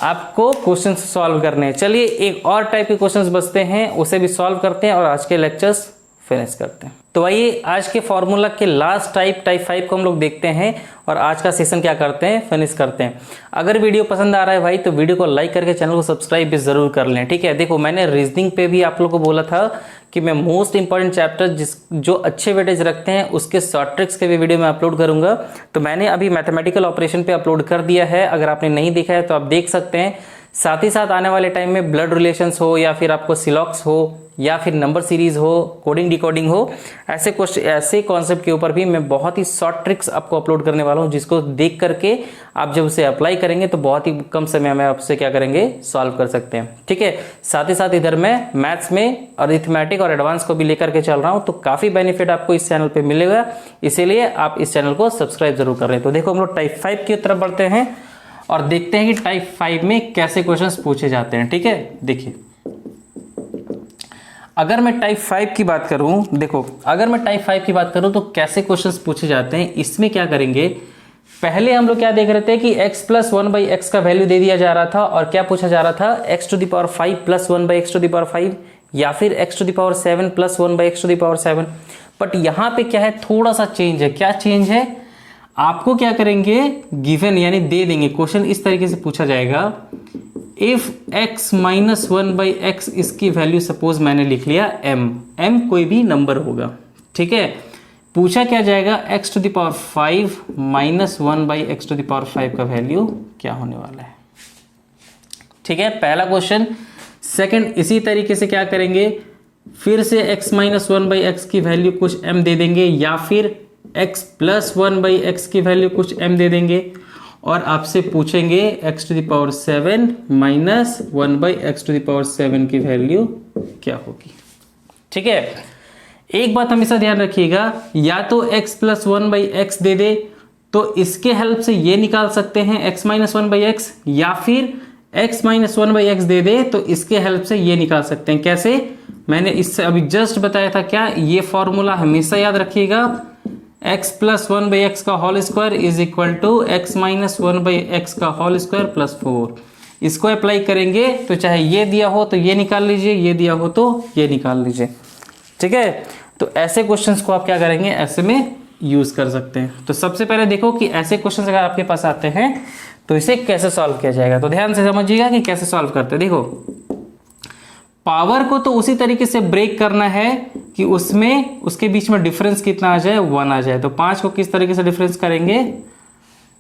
[SPEAKER 1] आपको क्वेश्चन सॉल्व करने हैं। चलिए एक और टाइप के क्वेश्चंस बचते हैं, उसे भी सॉल्व करते हैं और आज के लेक्चर्स फिनिश करते हैं। तो आइए आज के फॉर्मूला के लास्ट टाइप 5 को हम लोग देखते हैं और आज का सेशन क्या करते हैं फिनिश करते हैं। अगर वीडियो पसंद आ रहा है भाई तो वीडियो को लाइक करके चैनल को सब्सक्राइब भी जरूर कर लें। ठीक है, देखो मैंने रीजनिंग पे भी आप लोग को बोला था कि मैं मोस्ट इंपॉर्टेंट चैप्टर जो अच्छे वेटेज रखते हैं उसके शॉर्ट ट्रिक्स के भी वीडियो मैं अपलोड करूंगा। तो मैंने अभी मैथमेटिकल ऑपरेशन पे अपलोड कर दिया है, अगर आपने नहीं देखा है तो आप देख सकते हैं। साथ ही साथ आने वाले टाइम में ब्लड रिलेशंस हो या फिर आपको सिलॉक्स हो या फिर नंबर सीरीज हो, कोडिंग डिकोडिंग हो, ऐसे कॉन्सेप्ट के ऊपर भी मैं बहुत ही शॉर्ट ट्रिक्स आपको अपलोड करने वाला हूं, जिसको देख करके आप जब उसे अप्लाई करेंगे तो बहुत ही कम समय में आपसे क्या करेंगे सॉल्व कर सकते हैं। ठीक है, साथ ही साथ इधर मैं मैथ्स में अरिथमेटिक और एडवांस को भी लेकर के चल रहा हूं, तो काफी बेनिफिट आपको इस चैनल पे मिलेगा, इसीलिए आप इस चैनल को सब्सक्राइब जरूर कर रहे हैं। तो देखो हम लोग टाइप 5 की तरफ बढ़ते हैं और देखते हैं कि टाइप 5 में कैसे क्वेश्चंस पूछे जाते हैं। ठीक है, देखिए अगर मैं टाइप 5 की बात करूं, देखो अगर मैं टाइप 5 की बात करूं तो कैसे क्वेश्चंस पूछे जाते हैं। इसमें क्या करेंगे, पहले हम लोग क्या देख रहे थे कि x प्लस 1/x का वैल्यू दे दिया जा रहा था और क्या पूछा जा रहा था x to the power 5 plus 1/x to the power 5 या फिर x to the power 7 plus 1/x to the power 7। But यहाँ पे क्या है, थोड़ा सा चेंज है। क्या चेंज है, आपको क्या करेंगे गिवन यानी दे देंगे, क्वेश्चन इस तरीके से पूछा जाएगा इफ x माइनस 1/x इसकी वैल्यू सपोज मैंने लिख लिया m कोई भी नंबर होगा। ठीक है, पूछा क्या जाएगा x to the power 5 minus 1/x to the power 5 का वैल्यू क्या होने वाला है। ठीक है, पहला क्वेश्चन। सेकंड इसी तरीके से क्या करेंगे, फिर से x माइनस 1/x की वैल्यू कुछ m दे देंगे या फिर x प्लस 1/x की वैल्यू कुछ m दे देंगे और आपसे पूछेंगे x to the power 7 minus 1/x to the power 7 की वैल्यू क्या होगी। ठीक है, एक बात हमेशा ध्यान रखिएगा, या तो x प्लस 1/x दे दे तो इसके हेल्प से ये निकाल सकते हैं x माइनस 1/x, या फिर x माइनस 1/x दे दे तो इसके हेल्प से ये निकाल सकते हैं। कैसे, मैंने इससे अभी जस्ट बताया था। क्या, ये फॉर्मूला हमेशा याद रखिएगा, x प्लस 1/x का whole square is equal to x minus 1/x का होल स्क्वायर प्लस 4। इसको अप्लाई करेंगे तो चाहे ये दिया हो तो ये निकाल लीजिए, ये दिया हो तो ये निकाल लीजिए। ठीक है, तो ऐसे क्वेश्चंस को आप क्या करेंगे, ऐसे में यूज कर सकते हैं। तो सबसे पहले देखो कि ऐसे क्वेश्चंस अगर आपके पास आते हैं तो इसे कैसे सॉल्व किया जाएगा। तो ध्यान से समझिएगा कि कैसे सॉल्व करते हैं। देखो पावर को तो उसी तरीके से ब्रेक करना है कि उसमें उसके बीच में डिफरेंस कितना आ जाए, 1 आ जाए। तो 5 को किस तरीके से डिफरेंस करेंगे,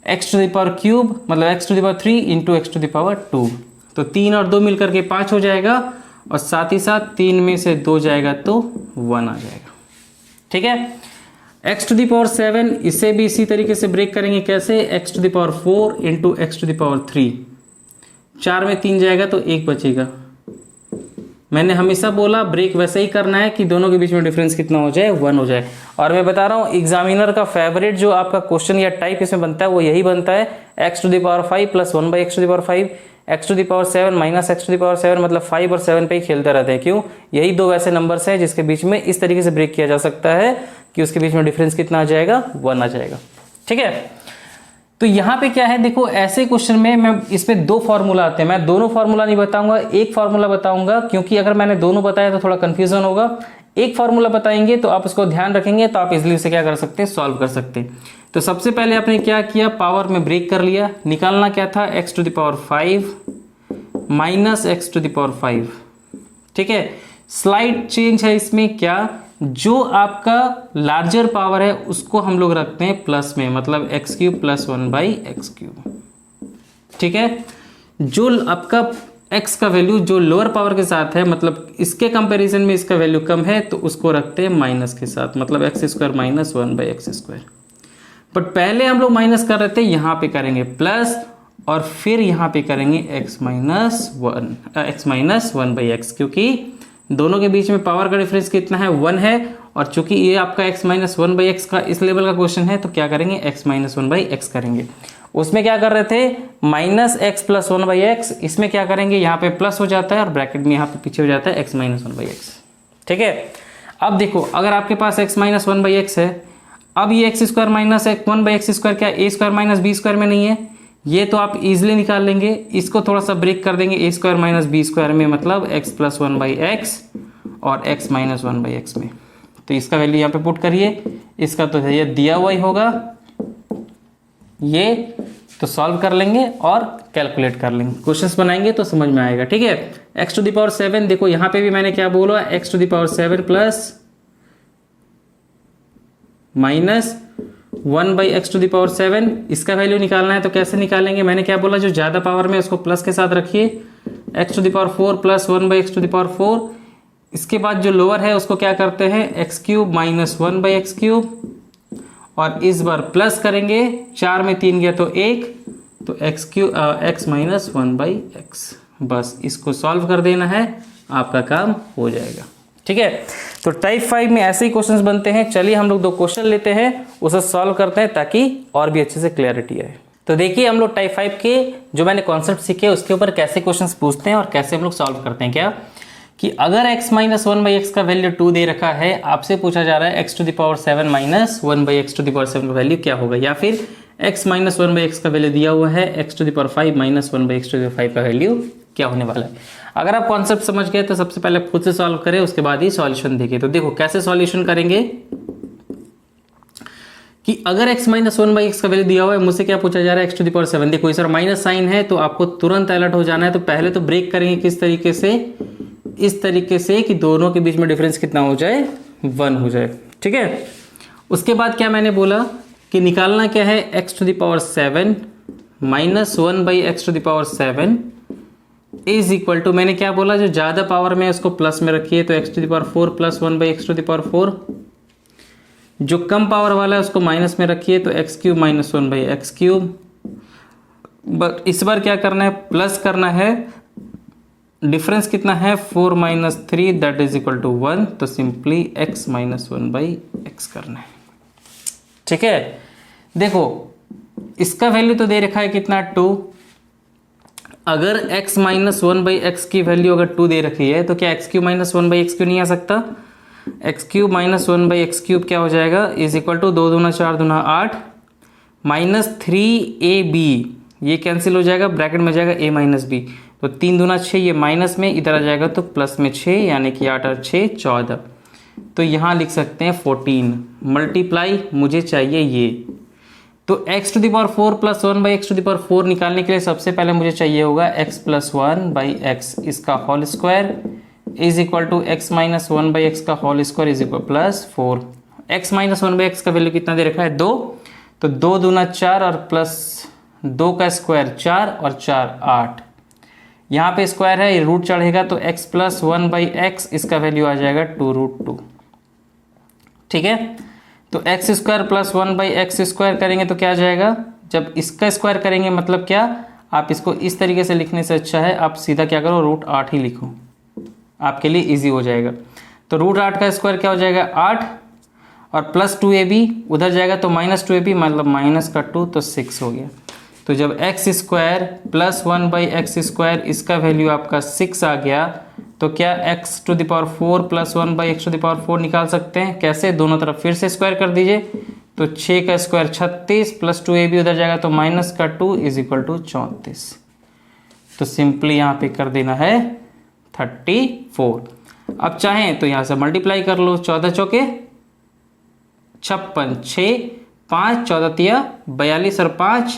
[SPEAKER 1] x to the power cube मतलब x to the power 3 into x to the power 2। तो 3 और 2 मिलकर के 5 हो जाएगा और साथ ही साथ 3 में से 2 जाएगा तो 1 आ जाएगा। ठीक है, x टू द पावर 7 इसे भी इसी तरीके से ब्रेक करेंगे। कैसे, x to the power 4 into x to the power 3। 4 में 3 जाएगा तो 1 बचेगा। मैंने हमेशा बोला ब्रेक वैसे ही करना है कि दोनों के बीच में डिफरेंस कितना हो जाए, 1 हो जाए। और मैं बता रहा हूँ एग्जामिनर का फेवरेट जो आपका क्वेश्चन या टाइप इसमें बनता है वो यही बनता है, x to the power 5 plus 1/x to the power 5 x to the power 7 minus x to the power 7 मतलब 5 और 7 पे ही खेलते रहते हैं। क्यों? यही दो वैसे नंबर्स हैं जिसके बीच में इस तरीके से ब्रेक किया जा सकता है कि उसके बीच में डिफरेंस कितना आ जाएगा, 1 आ जाएगा। ठीक है, तो यहाँ पे क्या है, देखो ऐसे क्वेश्चन में मैं इस पे दो फार्मूला आते हैं, मैं दोनों फार्मूला नहीं बताऊंगा, एक फार्मूला बताऊंगा, क्योंकि अगर मैंने दोनों बताया तो थोड़ा कंफ्यूजन होगा। एक फार्मूला बताएंगे तो आप उसको ध्यान रखेंगे तो आप इजिली उसे क्या कर सकते हैं, सॉल्व कर सकते हैं। तो सबसे पहले आपने क्या किया, पावर में ब्रेक कर लिया। निकालना क्या था, x to the power 5 minus x to the power 5। ठीक है, स्लाइड चेंज है इसमें, क्या, जो आपका लार्जर पावर है उसको हम लोग रखते हैं प्लस में, मतलब x cube plus 1/x cube. ठीक है, जो आपका x का वैल्यू जो लोअर पावर के साथ है, मतलब इसके कंपैरिजन में इसका वैल्यू कम है, तो उसको रखते हैं माइनस के साथ, मतलब x² माइनस 1/x²। बट पहले हम लोग माइनस कर रहे थे, यहाँ पे करेंगे प्लस और फिर यहाँ पे करेंगे x माइनस 1/x, क्योंकि दोनों के बीच में पावर का डिफरेंस कितना है, 1 है। और चूंकि ये आपका x माइनस 1/x का इस लेवल का क्वेश्चन है, तो क्या करेंगे, x माइनस 1/x करेंगे। उसमें क्या कर रहे थे, माइनस एक्स प्लस 1/x, इसमें क्या करेंगे, यहाँ पे प्लस हो जाता है और ब्रैकेट में यहाँ पे पीछे हो जाता है x माइनस 1/x। ठीक है, अब देखो अगर आपके पास x माइनस 1/x है, अब ये x² माइनस 1/x² क्या a² माइनस b² में नहीं है, ये तो आप इजिली निकाल लेंगे। इसको थोड़ा सा ब्रेक कर देंगे a² माइनस b² में, मतलब x प्लस 1/x और x माइनस 1/x में। तो इसका वैल्यू यहाँ पे पुट करिए, इसका तो ये दिया हुआ ही होगा, ये तो सॉल्व कर लेंगे और कैलकुलेट कर लेंगे, क्वेश्चंस बनाएंगे तो समझ में आएगा। ठीक है, x टू द पावर 7, देखो यहाँ पे भी मैंने क्या बोला, x to the power 7 plus minus 1/x to the power 7, इसका वैल्यू निकालना है। तो कैसे निकालेंगे, मैंने क्या बोला, जो ज्यादा पावर में उसको प्लस के साथ रखिए, x to the power 4 plus 1/x to the power 4। इसके बाद जो लोअर है उसको क्या करते हैं, x³ माइनस 1/x³, और इस बार प्लस करेंगे, 4 में 3 गया तो 1, तो x माइनस 1/x। बस इसको सॉल्व कर देना है, आपका काम हो जाएगा। ठीक है, तो टाइप 5 में ऐसे ही क्वेश्चंस बनते हैं। चलिए हम लोग दो क्वेश्चन लेते हैं, उसे सॉल्व करते हैं ताकि और भी अच्छे से क्लैरिटी आए। तो देखिए हम लोग टाइप 5 के जो मैंने कॉन्सेप्ट सीखे उसके ऊपर कैसे क्वेश्चंस पूछते हैं और कैसे हम लोग सॉल्व करते हैं। क्या कि अगर x माइनस 1/x का वैल्यू 2 दे रखा है, आपसे पूछा जा रहा है x to the power 7 minus 1/x to the power 7 का वैल्यू क्या होगा, या फिर x माइनस 1/x का वैल्यू दिया हुआ है, x to the power 5 minus 1/x to the power 5 का वैल्यू क्या होने वाला है। अगर आप कॉन्सेप्ट समझ गए तो सबसे पहले खुद से सॉल्व करें, उसके बाद ही सॉल्यूशन देखिए। तो देखो कैसे सॉल्यूशन करेंगे कि अगर x माइनस 1/x का वैल्यू दिया हुआ है, मुझसे क्या पूछा जा रहा है, x टू द पावर 7। देखो इस बार माइनस साइन है तो आपको तुरंत अलर्ट हो जाना है। तो पहले तो ब्रेक करेंगे किस तरीके से, इस तरीके से कि दोनों के बीच में डिफरेंस कितना हो जाए, 1 हो जाए। ठीक है, उसके बाद क्या मैंने बोला कि निकालना क्या है, x to the power 7 minus 1/x to the power 7 is equal to, मैंने क्या बोला, जो ज्यादा पावर में उसको प्लस में रखिए, तो x to the power 4 plus 1/x to the power 4। जो कम पावर वाला है उसको माइनस में रखिए, तो x³ माइनस 1/x³। बट इस बार क्या करना है, प्लस करना है। डिफरेंस कितना है, 4 minus 3 that is equal to 1, तो सिंपली x माइनस 1/x करना है। ठीक है, देखो इसका वैल्यू तो दे रखा है कितना, 2। अगर x माइनस 1/x की वैल्यू अगर 2 दे रखी है, तो क्या x³ माइनस 1/x³ नहीं आ सकता, x³ माइनस 1/x³ क्या हो जाएगा, इज इक्वल टू 2 दूना 4 दूना 8 माइनस 3ab, ये कैंसिल हो जाएगा, ब्रैकेट में जाएगा a माइनस b, तो 3 दूना 6, ये माइनस में इधर आ जाएगा तो प्लस में 6, यानी कि 8 और 6 14। तो यहाँ लिख सकते हैं 14 मल्टीप्लाई, मुझे चाहिए ये, तो x to the power 4 plus 1/x to the power 4 निकालने के लिए सबसे पहले मुझे चाहिए होगा x प्लस 1/x, इसका whole square is equal to x minus 1/x का whole square is equal plus 4। x minus 1/x का वैल्यू कितना दे रखा है, 2, तो 2 दूना 4 और प्लस 2 का स्क्वायर 4 और 4 8, यहाँ पे स्क्वायर है, ये रूट चढ़ेगा, तो x प्लस 1/x इसका वैल्यू आ जाएगा 2√2। ठीक है, तो x² प्लस 1/x² करेंगे तो क्या आ जाएगा, जब इसका स्क्वायर करेंगे मतलब क्या, आप इसको इस तरीके से लिखने से अच्छा है आप सीधा क्या करो, √8 ही लिखो, आपके लिए इजी हो जाएगा। तो √8 का स्क्वायर क्या हो जाएगा, 8, और प्लस 2ab उधर जाएगा तो माइनस 2ab, मतलब माइनस का 2, तो 6 हो गया। तो जब एक्स स्क्वायर प्लस 1/x² इसका वैल्यू आपका 6 आ गया, तो क्या x⁴ प्लस 1/x⁴ निकाल सकते हैं? कैसे? दोनों तरफ फिर से स्क्वायर कर दीजिए, तो 6 का स्क्वायर 36 प्लस 2ab उधर जाएगा तो माइनस का 2 इज इक्वल टू 34। तो सिंपली यहाँ पे कर देना है 34। अब चाहें तो यहाँ से मल्टीप्लाई कर लो, 14 चौके 56, 6 5 14 तिया 42 और 5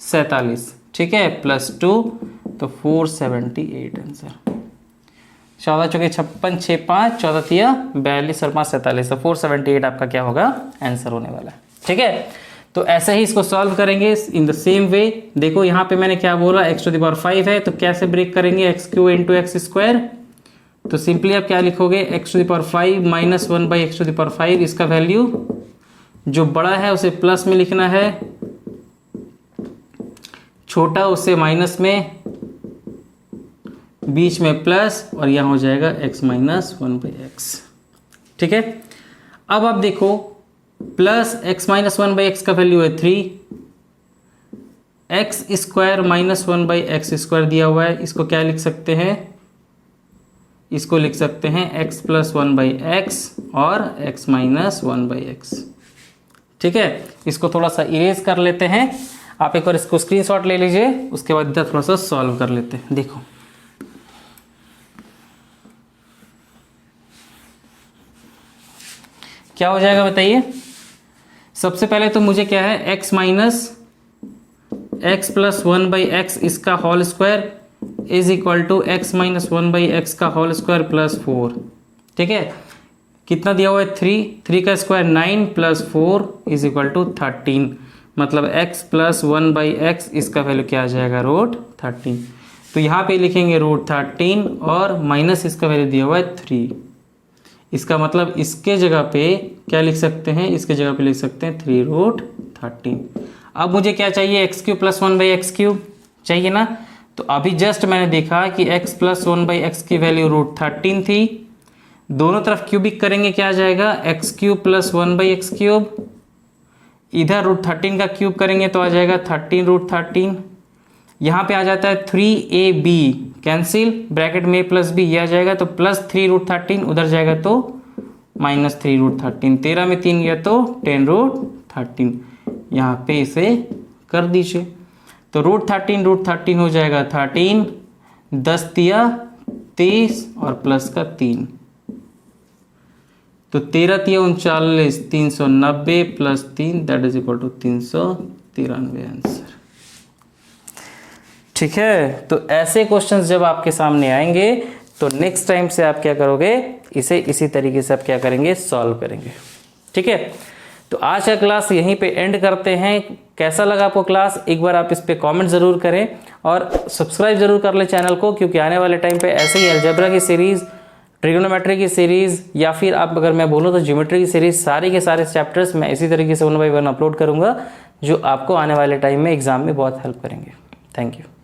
[SPEAKER 1] 47, ठीक है, प्लस 2 तो 478 आंसर। 14 चौके 56, 6 5 14 तिया 42 और 5 47, तो 478 आपका क्या होगा? आंसर होने वाला है, ठीक है। तो ऐसे ही इसको सॉल्व करेंगे इन द सेम वे। देखो यहाँ पे मैंने क्या बोला, x⁵ है, तो कैसे ब्रेक करेंगे? x³ into x²। तो सिंपली आप क्या लिखोगे? x⁵ माइनस 1/x⁵, इसका वैल्यू जो बड़ा है उसे प्लस में लिखना है, छोटा उसे माइनस में, बीच में प्लस, और यहाँ हो जाएगा x माइनस 1/x, ठीक है। अब आप देखो प्लस x माइनस 1/x का वैल्यू है 3, x² माइनस 1/x² दिया हुआ है, इसको क्या लिख सकते हैं? इसको लिख सकते हैं x प्लस 1/x और x माइनस 1/x, ठीक है। इसको थोड़ा सा इरेज कर लेते हैं, आप एक बार इसको स्क्रीनशॉट ले लीजिए, उसके बाद इधर थोड़ा सा सॉल्व कर लेते हैं। देखो क्या हो जाएगा बताइए। सबसे पहले तो मुझे क्या है, x minus x plus 1/x इसका whole square is equal to x minus 1/x का होल स्क्वायर प्लस 4, ठीक है। कितना दिया हुआ है? 3 का square 9 plus 4 is equal to 13, मतलब x प्लस 1/x इसका वैल्यू क्या आ जाएगा? √13। तो यहाँ पे लिखेंगे √13 और माइनस इसका वैल्यू दिया हुआ है 3, इसका मतलब इसके जगह पे क्या लिख सकते हैं? इसके जगह पे लिख सकते हैं 3√13। अब मुझे क्या चाहिए? x³ प्लस 1/x³ चाहिए ना। तो अभी जस्ट मैंने देखा कि x प्लस 1/x की वैल्यू √13 थी, दोनों तरफ क्यूबिक करेंगे क्या आ जाएगा? x³ प्लस 1/x³, इधर √13 का क्यूब करेंगे तो आ जाएगा 13√13। यहाँ पे आ जाता है 3ab कैंसिल, ब्रैकेट में a प्लस b ये आ जाएगा, तो प्लस 3√13 उधर जाएगा तो माइनस 3√13, 13 में 3 गया तो 10√13, यहाँ पे इसे कर दीजिए। तो √13 हो जाएगा 13, 10 तिया 30 और प्लस का 3, तो 13 तिया 39, 390 plus 3 that is equal to 393 answer, ठीक है। तो ऐसे क्वेश्चंस जब आपके सामने आएंगे तो नेक्स्ट टाइम से आप क्या करोगे? इसे इसी तरीके से आप क्या करेंगे? सॉल्व करेंगे, ठीक है। तो आज का क्लास यहीं पे एंड करते हैं। कैसा लगा आपको क्लास? एक बार आप इस पे कमेंट जरूर करें और सब्सक्राइब जरूर कर ले चैनल को, क्योंकि आने वाले टाइम पे ऐसे ही अलजेब्रा की सीरीज, ट्रिग्नोमेट्री की सीरीज, या फिर आप अगर मैं बोलूँ तो ज्योमेट्री की सीरीज, सारे के सारे चैप्टर्स मैं इसी तरीके से 1 बाय 1 अपलोड करूँगा, जो आपको आने वाले टाइम में एग्जाम में बहुत हेल्प करेंगे। Thank you.